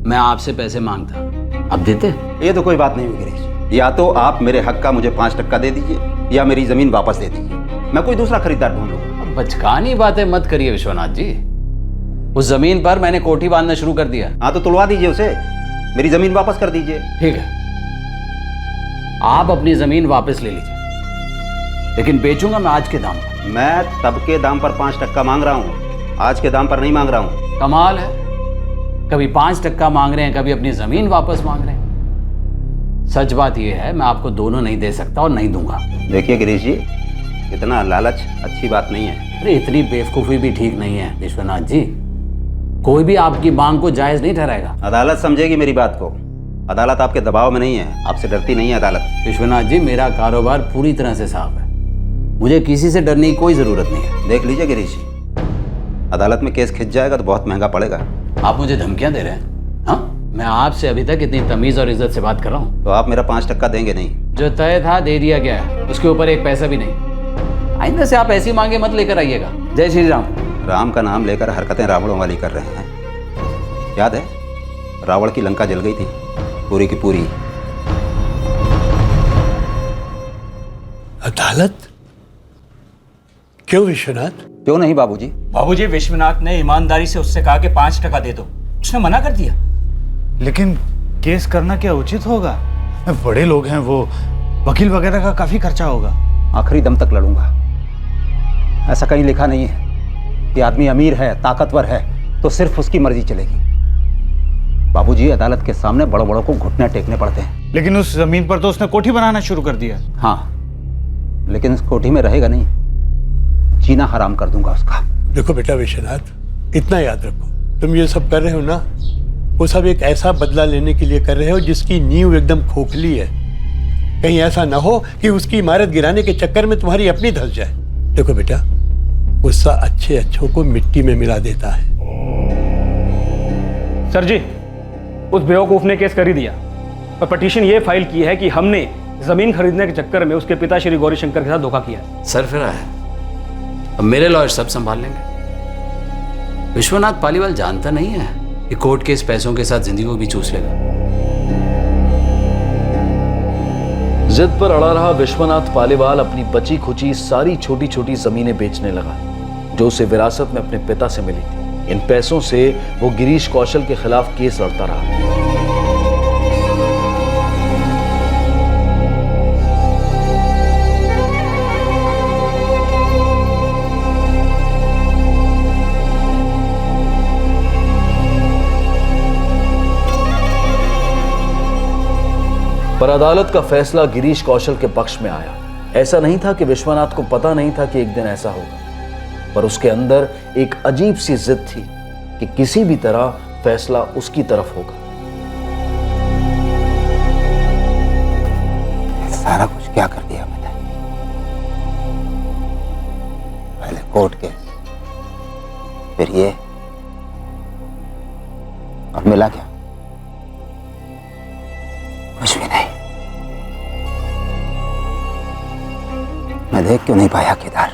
मैं आपसे पैसे मांगता, आप देते? ये तो कोई बात नहीं हुई गिरीश जी। या तो आप मेरे हक का मुझे 5% दे दीजिए, या मेरी जमीन वापस दे दीजिए, मैं कोई दूसरा खरीदार ढूंढ लूंगा। बचकानी बातें मत करिए विश्वनाथ जी। उस जमीन पर मैंने कोठी बांधना शुरू कर दिया। हाँ तो तुलवा दीजिए उसे, मेरी जमीन वापस कर दीजिए। ठीक है, आप अपनी जमीन वापस ले लीजिए, लेकिन बेचूंगा मैं आज के दाम पर। मैं तब के दाम पर 5% मांग रहा हूँ, आज के दाम पर नहीं मांग रहा हूँ। कमाल है, कभी 5% मांग रहे हैं, कभी अपनी जमीन वापस मांग रहे हैं। सच बात यह है, मैं आपको दोनों नहीं दे सकता और नहीं दूंगा। देखिए गिरीश जी, इतना लालच अच्छी बात नहीं है। अरे इतनी बेवकूफ़ी भी ठीक नहीं है विश्वनाथ जी। कोई भी आपकी मांग को जायज़ नहीं ठहराएगा। अदालत समझेगी मेरी बात को। अदालत आपके दबाव में नहीं है, आपसे डरती नहीं है अदालत। विश्वनाथ जी, मेरा कारोबार पूरी तरह से साफ है, मुझे किसी से डरने की कोई ज़रूरत नहीं है। देख लीजिए गिरीश जी, अदालत में केस खिंच जाएगा तो बहुत महंगा पड़ेगा। आप मुझे धमकियां दे रहे हैं? हाँ, मैं आपसे अभी तक इतनी तमीज़ और इज्जत से बात कर रहा हूँ। तो आप मेरा 5% देंगे नहीं? जो तय था दे दिया गया है, उसके ऊपर एक पैसा भी नहीं। आइंदा से आप ऐसी मांगे मत लेकर आइएगा। जय श्री राम। राम का नाम लेकर हरकतें रावणों वाली कर रहे हैं। याद है, रावण की लंका जल गई थी पूरी की पूरी। अदालत? क्यों विश्वनाथ? क्यों नहीं बाबूजी? बाबूजी, विश्वनाथ ने ईमानदारी से उससे कहा कि 5% दे दो, उसने मना कर दिया। लेकिन केस करना क्या उचित होगा? बड़े लोग हैं वो, वकील वगैरह का काफी खर्चा होगा। आखिरी दम तक लड़ूंगा। ऐसा कहीं लिखा नहीं है कि आदमी अमीर है, ताकतवर है तो सिर्फ उसकी मर्जी चलेगी। बाबूजी, अदालत के सामने बड़ों बड़ों को घुटने टेकने पड़ते हैं। लेकिन उस जमीन पर तो उसने कोठी बनाना शुरू कर दिया। हाँ, लेकिन उस कोठी में रहेगा नहीं, जीना हराम कर दूंगा उसका। देखो बेटा विश्वनाथ, इतना याद रखो, तुम ये सब कर रहे हो ना, वो सब एक ऐसा बदला लेने के लिए कर रहे हो जिसकी नींव एकदम खोखली है। कहीं ऐसा ना हो कि उसकी इमारत गिराने के चक्कर में तुम्हारी अपनी धंस जाए। देखो बेटा, गुस्सा अच्छे अच्छों को मिट्टी में मिला देता है। सर जी, उस बेवकूफ ने केस कर ही दिया और पिटीशन ये फाइल की है कि हमने जमीन खरीदने के चक्कर में उसके पिता श्री गौरीशंकर के साथ धोखा किया है। सर फिर आया, अब मेरे लॉयर सब संभाल लेंगे। विश्वनाथ पालीवाल जानता नहीं है कि कोर्ट केस पैसों के साथ जिंदगी को भी चूस लेगा। जिद पर अड़ा रहा विश्वनाथ पालीवाल अपनी बची खुची सारी छोटी छोटी जमीनें बेचने लगा जो उसे विरासत में अपने पिता से मिली थी। इन पैसों से वो गिरीश कौशल के खिलाफ केस लड़ता रहा। पर अदालत का फैसला गिरीश कौशल के पक्ष में आया। ऐसा नहीं था कि विश्वनाथ को पता नहीं था कि एक दिन ऐसा होगा, पर उसके अंदर एक अजीब सी जिद थी कि किसी भी तरह फैसला उसकी तरफ होगा। सारा कुछ क्या कर दिया मैंने? पहले कोर्ट केस, फिर ये, और मिला क्या? कुछ भी नहीं। मैं देख क्यों नहीं पाया केदार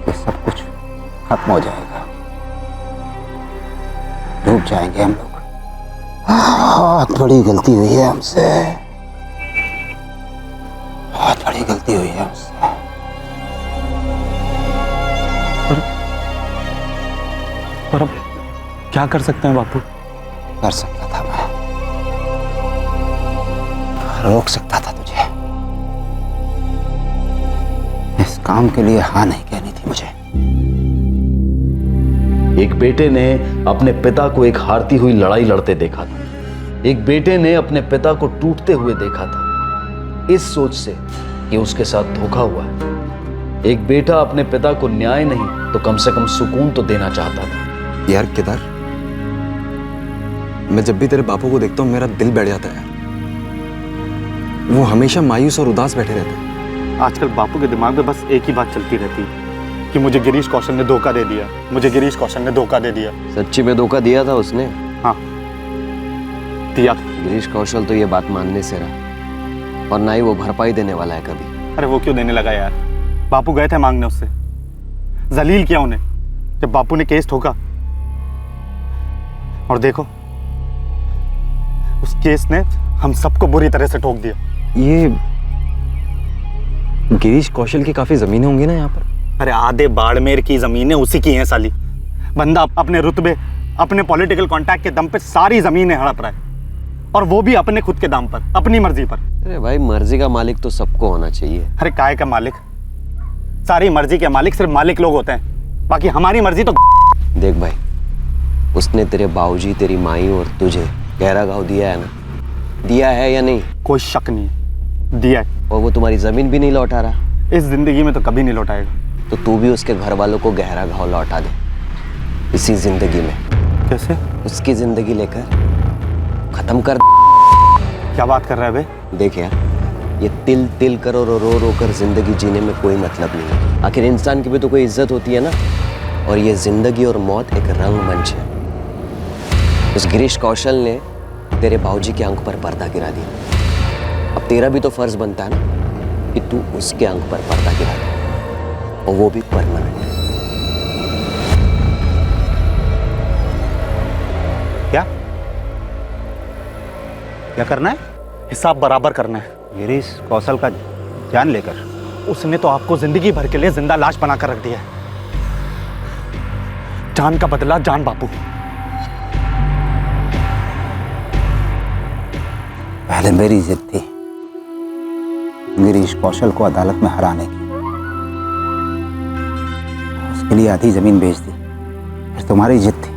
कि सब कुछ खत्म हो जाएगा, डूब जाएंगे हम लोग। बहुत बड़ी गलती हुई है हमसे, बहुत बड़ी गलती हुई है हमसे। पर अब क्या कर सकते हैं बापू? कर सकता था मैं, रोक सकता था तुझे। इस काम के लिए हाँ नहीं कहनी थी मुझे। एक बेटे ने अपने पिता को एक हारती हुई लड़ाई लड़ते देखा था। एक बेटे ने अपने पिता को टूटते हुए देखा था, इस सोच से कि उसके साथ धोखा हुआ है। एक बेटा अपने पिता को न्याय नहीं तो कम से कम सुकून तो देना चाहता था। यार केदार, मैं जब भी तेरे बापू को देखता हूँ मेरा दिल बैठ जाता है यार। वो हमेशा मायूस और उदास बैठे रहते हैं। आजकल बापू के दिमाग में बस एक ही बात चलती रहती है कि मुझे गिरीश कौशल ने धोखा दे दिया, मुझे गिरीश कौशल ने धोखा दे दिया। सच्ची में धोखा दिया था उसने? हाँ, दिया था। गिरीश कौशल तो ये बात मानने से रहा और ना ही वो भरपाई देने वाला है कभी। अरे वो क्यों देने लगा यार? बापू गए थे मांगने उससे, जलील किया उन्हें जब बापू ने केस ठोका। और देखो, उस केस ने हम सबको बुरी तरह से ठोक दिया। ये गिरीश कौशल की काफी जमीनें होंगी ना यहाँ पर? अरे आधे बाड़मेर की जमीनें उसी की हैं साली। बंदा अपने रुतबे, अपने पॉलिटिकल कॉन्टैक्ट के दम पे सारी जमीनें हड़प रहा है, और वो भी अपने खुद के दाम पर, अपनी मर्जी पर। अरे भाई, मर्जी का मालिक तो सबको होना चाहिए। अरे काय का मालिक? सारी मर्जी के मालिक सिर्फ मालिक लोग होते हैं, बाकी हमारी मर्जी तो। देख भाई, उसने तेरे बाबूजी, तेरी माई और तुझे गहरा घाव दिया है ना? दिया है या नहीं? कोई शक नहीं, दिया है। और वो तुम्हारी जमीन भी नहीं लौटा रहा? इस जिंदगी में तो कभी नहीं लौटाएगा। तो तू भी उसके घर वालों को गहरा घाव लौटा दे इसी जिंदगी में। कैसे? उसकी जिंदगी लेकर खत्म कर। क्या बात कर रहा है बे? देख यार, ये तिल तिल कर और रो रो कर जिंदगी जीने में कोई मतलब नहीं है। आखिर इंसान की भी तो कोई इज्जत होती है ना। और ये जिंदगी और मौत एक रंगमंच है। उस गिरीश कौशल ने तेरे बाबूजी की आंख पर पर्दा गिरा दिया। अब तेरा भी तो फर्ज बनता है ना कि तू उसके आंख पर पर्दा गिरा दे, और वो भी परमानेंट। क्या क्या करना है? हिसाब बराबर करना है। गिरीश कौशल का जान लेकर? उसने तो आपको जिंदगी भर के लिए जिंदा लाश बनाकर रख दिया है। जान का बदला जान बापू। पहले मेरी जिद थी गिरीश कौशल को अदालत में हराने की, उसके लिए आधी जमीन बेच दी। फिर तुम्हारी जिद थी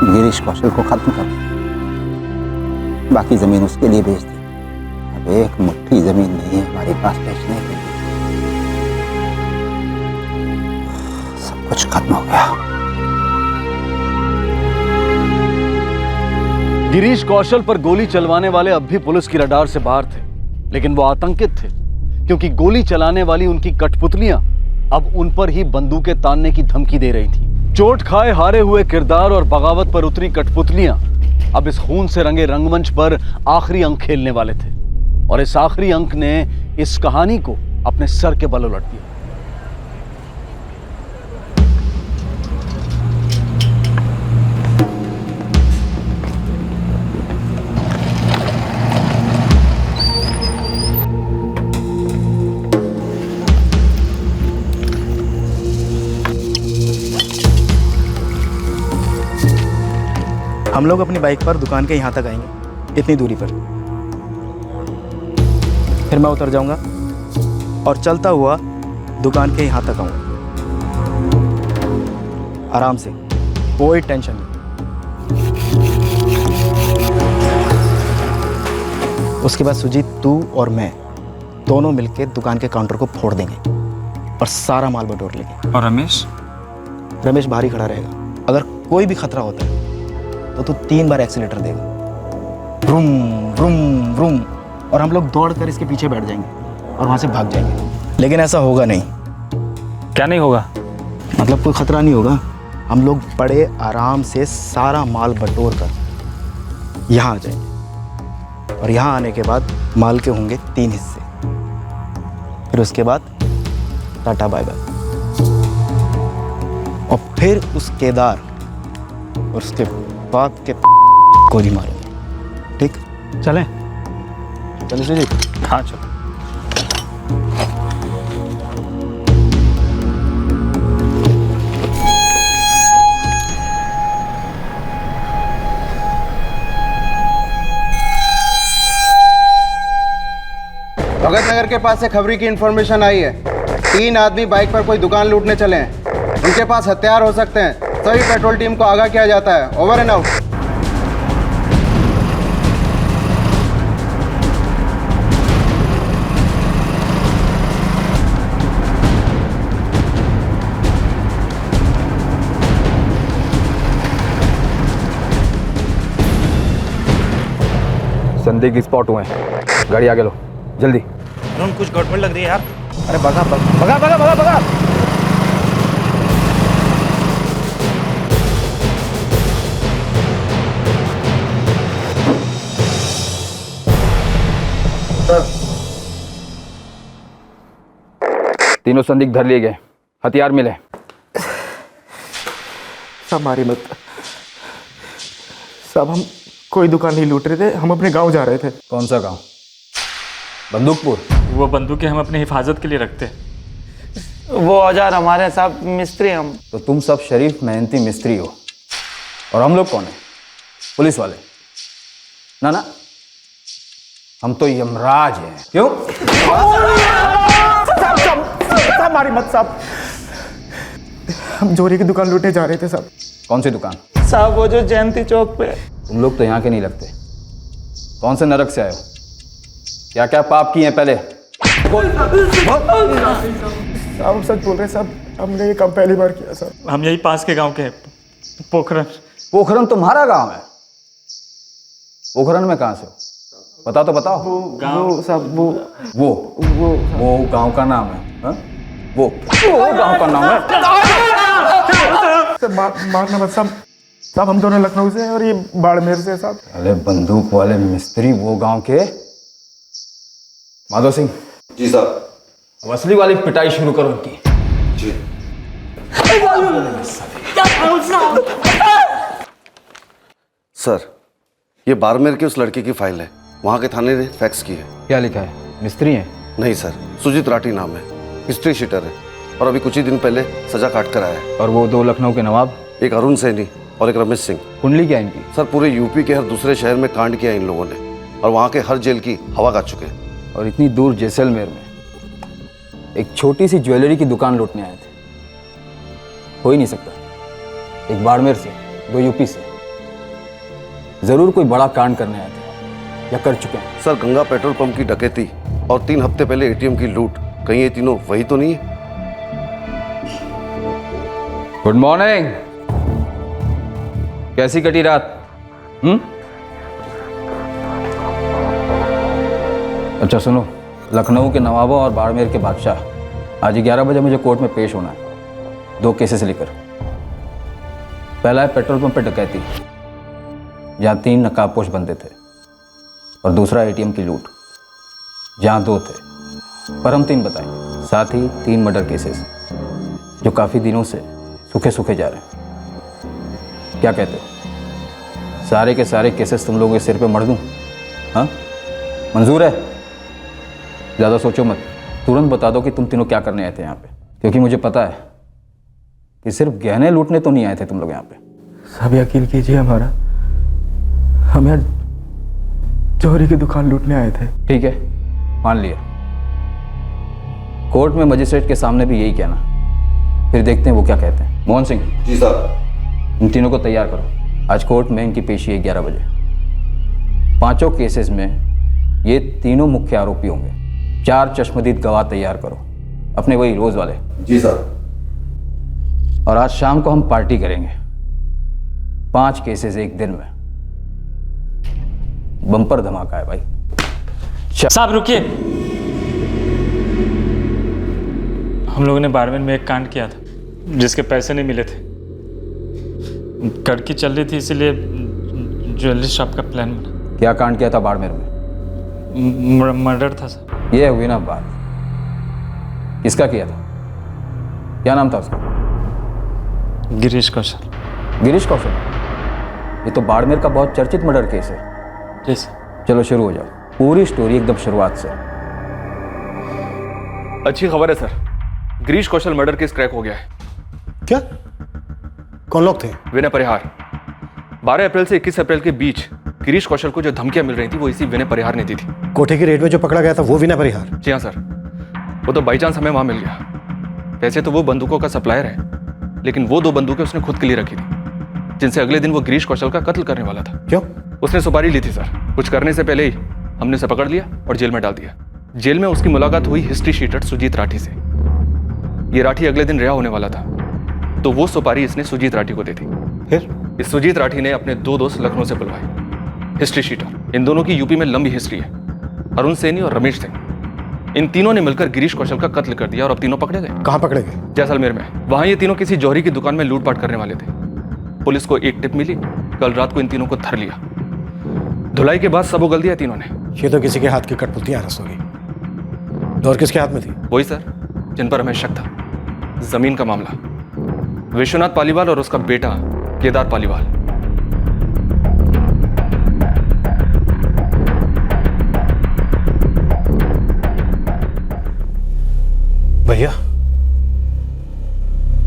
गिरीश कौशल को खत्म कर दिया, बाकी जमीन उसके लिए बेच दी। अब एक मुट्ठी जमीन नहीं है हमारे पास बेचने के लिए। सब कुछ खत्म हो गया। गिरीश कौशल पर गोली चलवाने वाले अब भी पुलिस की रडार से बाहर थे, लेकिन वो आतंकित थे क्योंकि गोली चलाने वाली उनकी कठपुतलियां अब उन पर ही बंदूकें तानने की धमकी दे रही थी। चोट खाए हारे हुए किरदार और बगावत पर उतरी कठपुतलियां अब इस खून से रंगे रंगमंच पर आखिरी अंक खेलने वाले थे, और इस आखिरी अंक ने इस कहानी को अपने सर के बल उलट दिया। हम लोग अपनी बाइक पर दुकान के यहाँ तक आएंगे, इतनी दूरी पर। फिर मैं उतर जाऊंगा और चलता हुआ दुकान के यहाँ तक आऊँगा, आराम से, कोई टेंशन नहीं। उसके बाद सुजीत, तू और मैं दोनों मिलकर दुकान के काउंटर को फोड़ देंगे और सारा माल बटोर लेंगे। और रमेश? रमेश बाहर ही खड़ा रहेगा। अगर कोई भी खतरा होता है तो तू 3 बार एक्सीलेटर देगा, व्रूम व्रूम व्रूम, और हम लोग दौड़ कर इसके पीछे बैठ जाएंगे और वहां से भाग जाएंगे। लेकिन ऐसा होगा नहीं। क्या नहीं होगा? मतलब कोई खतरा नहीं होगा। हम लोग बड़े आराम से सारा माल बटोर कर यहाँ आ जाएंगे, और यहाँ आने के बाद माल के होंगे 3 हिस्से। फिर उसके बाद टाटा बाय बाय, और फिर उस केदार और उसके बाप के गोली मारेंगे। ठीक? चलें? चलिए सुजीत। हाँ चलो। भगत नगर के पास से खबरी की इंफॉर्मेशन आई है, 3 आदमी बाइक पर कोई दुकान लूटने चले हैं। उनके पास हथियार हो सकते हैं। सभी पेट्रोल टीम को आगाह किया जाता है। Over and out. संदिग्ध स्पॉट हुए हैं, गाड़ी आगे लो जल्दी। कुछ गड़बड़ लग रही है यार। अरे भगा भगा भगा भगा भगा। तीनों संदिग्ध धर लिए गए, हथियार मिले। साहब मारी मत साहब, हम कोई दुकान नहीं लूट रहे थे, हम अपने गांव जा रहे थे। कौन सा गांव? बंदूकपुर? वो बंदूकें हम अपनी हिफाजत के लिए रखते हैं। वो औजार हमारे साहब, मिस्त्री हम। तो तुम सब शरीफ मेहनती मिस्त्री हो, और हम लोग कौन है? पुलिस वाले? ना ना, हम तो यमराज हैं। क्यों? साहब मारी मत साहब, हम जोरी की दुकान लूटने जा रहे थे साहब। कौन सी दुकान? साहब वो जो जयंती चौक पे। तुम लोग तो यहाँ के नहीं लगते। कौन से नरक से आए हो? क्या क्या पाप किए हैं पहले? साहब सच बोल रहे हैं साहब, हमने ये काम पहली बार किया सर। हम यही पास के गांव के हैं, पोखरन। पोखरन तुम्हारा गांव है? पोखरन में कहाँ से हो? बता तो बताओ। वो साहब वो गांव का नाम है हा? वो गांव का नाम है। मारना मत साहब, हम दोनों लखनऊ से हैं और ये बाड़मेर से साहब। अरे बंदूक वाले मिस्त्री वो गांव के। माधव सिंह। जी साहब। अब असली वाली पिटाई शुरू करो उनकी। जी। सर, ये बाड़मेर के उस लड़के की फाइल है, वहाँ के थाने ने फैक्स की है। क्या लिखा है? मिस्त्री हैं? नहीं सर, सुजीत राठी नाम है, हिस्ट्री शीटर है और अभी कुछ ही दिन पहले सजा काट कर आया है। और वो दो लखनऊ के नवाब? एक अरुण सैनी और एक रमेश सिंह। कुंडली क्या इनकी? सर, पूरे यूपी के हर दूसरे शहर में कांड किया इन लोगों ने और वहाँ के हर जेल की हवा काट चुके हैं। और इतनी दूर जैसलमेर में एक छोटी सी ज्वेलरी की दुकान लूटने आए थे। हो ही नहीं सकता। एक बाड़मेर से, दो यूपी से। जरूर कोई बड़ा कांड करने आए थे या कर चुके हैं। सर, गंगा पेट्रोल पंप की डकैती और 3 हफ्ते पहले एटीएम की लूट, कहीं ये तीनों वही तो नहीं है? Good morning. कैसी कटी रात? अच्छा सुनो, लखनऊ के नवाबों और बाड़मेर के बादशाह, आज 11 बजे मुझे कोर्ट में पेश होना है 2 केसेस लेकर। पहला है पेट्रोल पंप पर डकैती, जहाँ 3 नकाबपोश बंदे थे, और दूसरा एटीएम की लूट, जहाँ 2 थे, पर हम 3 बताएंगे। साथ ही 3 मर्डर केसेस जो काफ़ी दिनों से सूखे सूखे जा रहे हैं। क्या कहते हो? सारे के सारे केसेस तुम लोगों के सिर पे मर दूं? हाँ, मंजूर है? ज़्यादा सोचो मत, तुरंत बता दो कि तुम तीनों क्या करने आए थे यहाँ पे, क्योंकि मुझे पता है कि सिर्फ गहने लूटने तो नहीं आए थे तुम लोग यहाँ पे। सब यकीन कीजिए हमारा, हम यहाँ जौहरी की दुकान लूटने आए थे। ठीक है, मान लिया। कोर्ट में मजिस्ट्रेट के सामने भी यही कहना, फिर देखते हैं वो क्या कहते हैं। मोहन सिंह। जी साहब। इन तीनों को तैयार करो, आज कोर्ट में इनकी पेशी है 11 बजे। 5 केसेस में ये तीनों मुख्य आरोपी होंगे। 4 चश्मदीद गवाह तैयार करो, अपने वही रोज वाले। जी साहब। और आज शाम को हम पार्टी करेंगे। 5 केसेस एक दिन में, बम्पर धमाका है भाई। साहब रुकिए, हम लोगों ने बाड़मेर में एक कांड किया था जिसके पैसे नहीं मिले थे। कड़की चल रही थी, इसीलिए ज्वेलरी शॉप का प्लान बना। क्या कांड किया था बाड़मेर में? मर्डर था सर। ये हुई ना बात। किसका किया था? क्या नाम था उसका? गिरीश कौशल। गिरीश कौशल? ये तो बाड़मेर का बहुत चर्चित मर्डर केस है। जी सर। चलो शुरू हो जाओ, पूरी स्टोरी एकदम शुरुआत से। अच्छी खबर है सर, गिरीश कौशल मर्डर केस क्रैक हो गया है। क्या? कौन लोग थे? विनय परिहार। 12 अप्रैल से 21 अप्रैल के बीच गिरीश कौशल को जो धमकियां मिल रही थी वो इसी विनय परिहार ने दी थी। कोठे की रेड में जो पकड़ा गया था वो विनय परिहार? जी हाँ सर, वो तो बाई चांस हमें वहां मिल गया। वैसे तो वो बंदूकों का सप्लायर है, लेकिन वो 2 बंदूकें उसने खुद के लिए रखी थी, जिनसे अगले दिन वो गिरीश कौशल का कत्ल करने वाला था। क्यों? उसने सुपारी ली थी सर। कुछ करने से पहले ही हमने उसे पकड़ लिया और जेल में डाल दिया। जेल में उसकी मुलाकात हुई हिस्ट्री शीटर सुजीत राठी से। ये राठी अगले दिन रिहा होने वाला था, तो वो सुपारी इसने सुजीत राठी को दी थी। फिर इस सुजीत राठी ने अपने 2 दोस्त लखनऊ से बुलवाए, हिस्ट्री शीटर। इन दोनों की यूपी में लंबी हिस्ट्री है, अरुण सैनी और रमेश सिंह। इन तीनों ने मिलकर गिरीश कौशल का कत्ल कर दिया और अब तीनों पकड़े गए। कहाँ पकड़े गए? जैसलमेर में। वहां ये तीनों किसी जौहरी की दुकान में लूटपाट करने वाले थे। पुलिस को एक टिप मिली, कल रात को इन तीनों को धर लिया। धुलाई के बाद सब उगल दिया तीनों ने। ये तो किसी के हाथ की कठपुतलियां रस होगी। और किसके हाथ में थी? वही सर जिन पर हमें शक था। जमीन का मामला, विश्वनाथ पालीवाल और उसका बेटा केदार पालीवाल। भैया,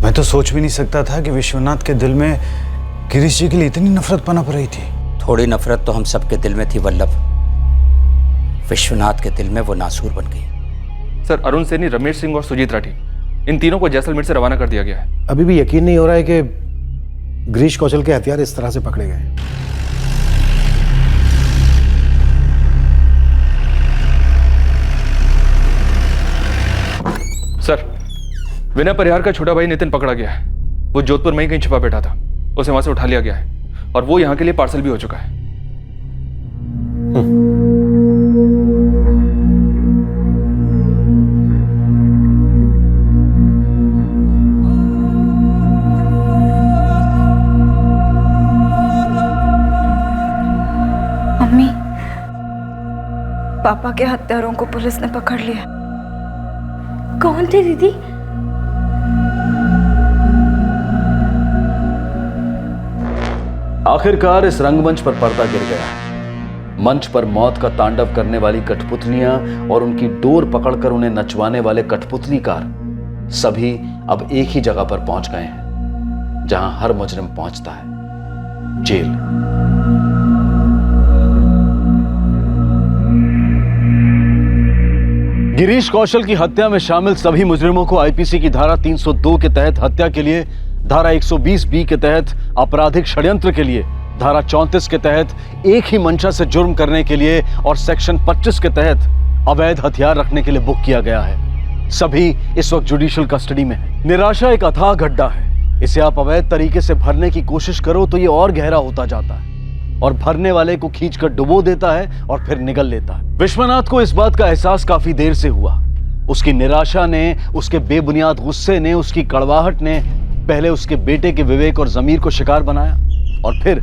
मैं तो सोच भी नहीं सकता था कि विश्वनाथ के दिल में गिरीश जी के लिए इतनी नफरत पनप रही थी। थोड़ी नफरत तो हम सबके दिल में थी वल्लभ। विश्वनाथ के दिल में वो नासूर बन गई। सर, अरुण सैनी, रमेश सिंह और सुजीत राठी, इन तीनों को जैसलमेर से रवाना कर दिया गया है। अभी भी यकीन नहीं हो रहा है कि गिरीश कौशल के हथियार इस तरह से पकड़े गए। सर, विनय परिहार का छोटा भाई नितिन पकड़ा गया है। वो जोधपुर में ही कहीं छिपा बैठा था, उसे वहां से उठा लिया गया है और वो यहाँ के लिए पार्सल भी हो चुका है। मम्मी, पापा के हत्यारों को पुलिस ने पकड़ लिया। कौन थे दीदी? आखिरकार इस रंगमंच पर पर्दा गिर गया। मंच पर मौत का तांडव करने वाली कठपुतलियां और उनकी डोर पकड़कर उन्हें नचवाने वाले कठपुतलीकार सभी अब एक ही जगह पर पहुंच गए हैं, जहां हर मुजरिम पहुंचता है, जेल। गिरीश कौशल की हत्या में शामिल सभी मुजरिमों को आईपीसी की धारा 302 के तहत हत्या के लिए, धारा 120 बी के तहत आपराधिक षड्यंत्र के लिए, धारा 34 के तहत एक ही मंशा से जुर्म करने के लिए और सेक्शन 25 के तहत अवैध हथियार रखने के लिए बुक किया गया है। सभी इस वक्त जुडिशियल कस्टडी में है। निराशा एक अथाह गड्ढा है। इसे आप अवैध तरीके से भरने की कोशिश करो तो ये और गहरा होता जाता है और भरने वाले को खींचकर डुबो देता है और फिर निगल लेता है। विश्वनाथ को इस बात का एहसास काफी देर से हुआ। उसकी निराशा ने, उसके बेबुनियाद गुस्से ने, उसकी कड़वाहट ने पहले उसके बेटे के विवेक और जमीर को शिकार बनाया और फिर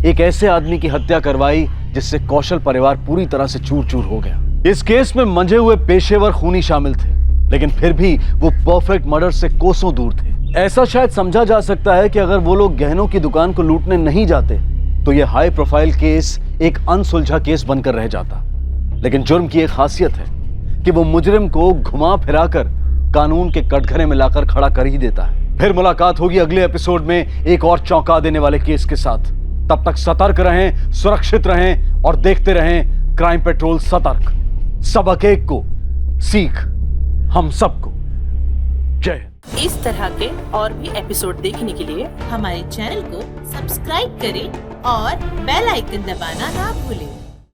एक ऐसे आदमी की हत्या करवाई जिससे कौशल परिवार पूरी तरह से चूर चूर हो गया। इस केस में मंझे हुए पेशेवर खूनी शामिल थे, लेकिन फिर भी वो परफेक्ट मर्डर से कोसों दूर थे। ऐसा शायद समझा जा सकता है कि अगर वो लोग गहनों की दुकान को लूटने नहीं जाते तो ये हाई प्रोफाइल केस एक अनसुलझा केस बनकर रह जाता। लेकिन जुर्म की एक खासियत है कि वो मुजरिम को घुमा फिराकर कानून के कटघरे में लाकर खड़ा कर ही देता है। फिर मुलाकात होगी अगले एपिसोड में एक और चौंका देने वाले केस के साथ। तब तक सतर्क रहें, सुरक्षित रहें और देखते रहें क्राइम पेट्रोल सतर्क। सबक एक को सीख हम सबको। जय। इस तरह के और भी एपिसोड देखने के लिए हमारे चैनल को सब्सक्राइब करें और बेल आइकन दबाना ना भूलें।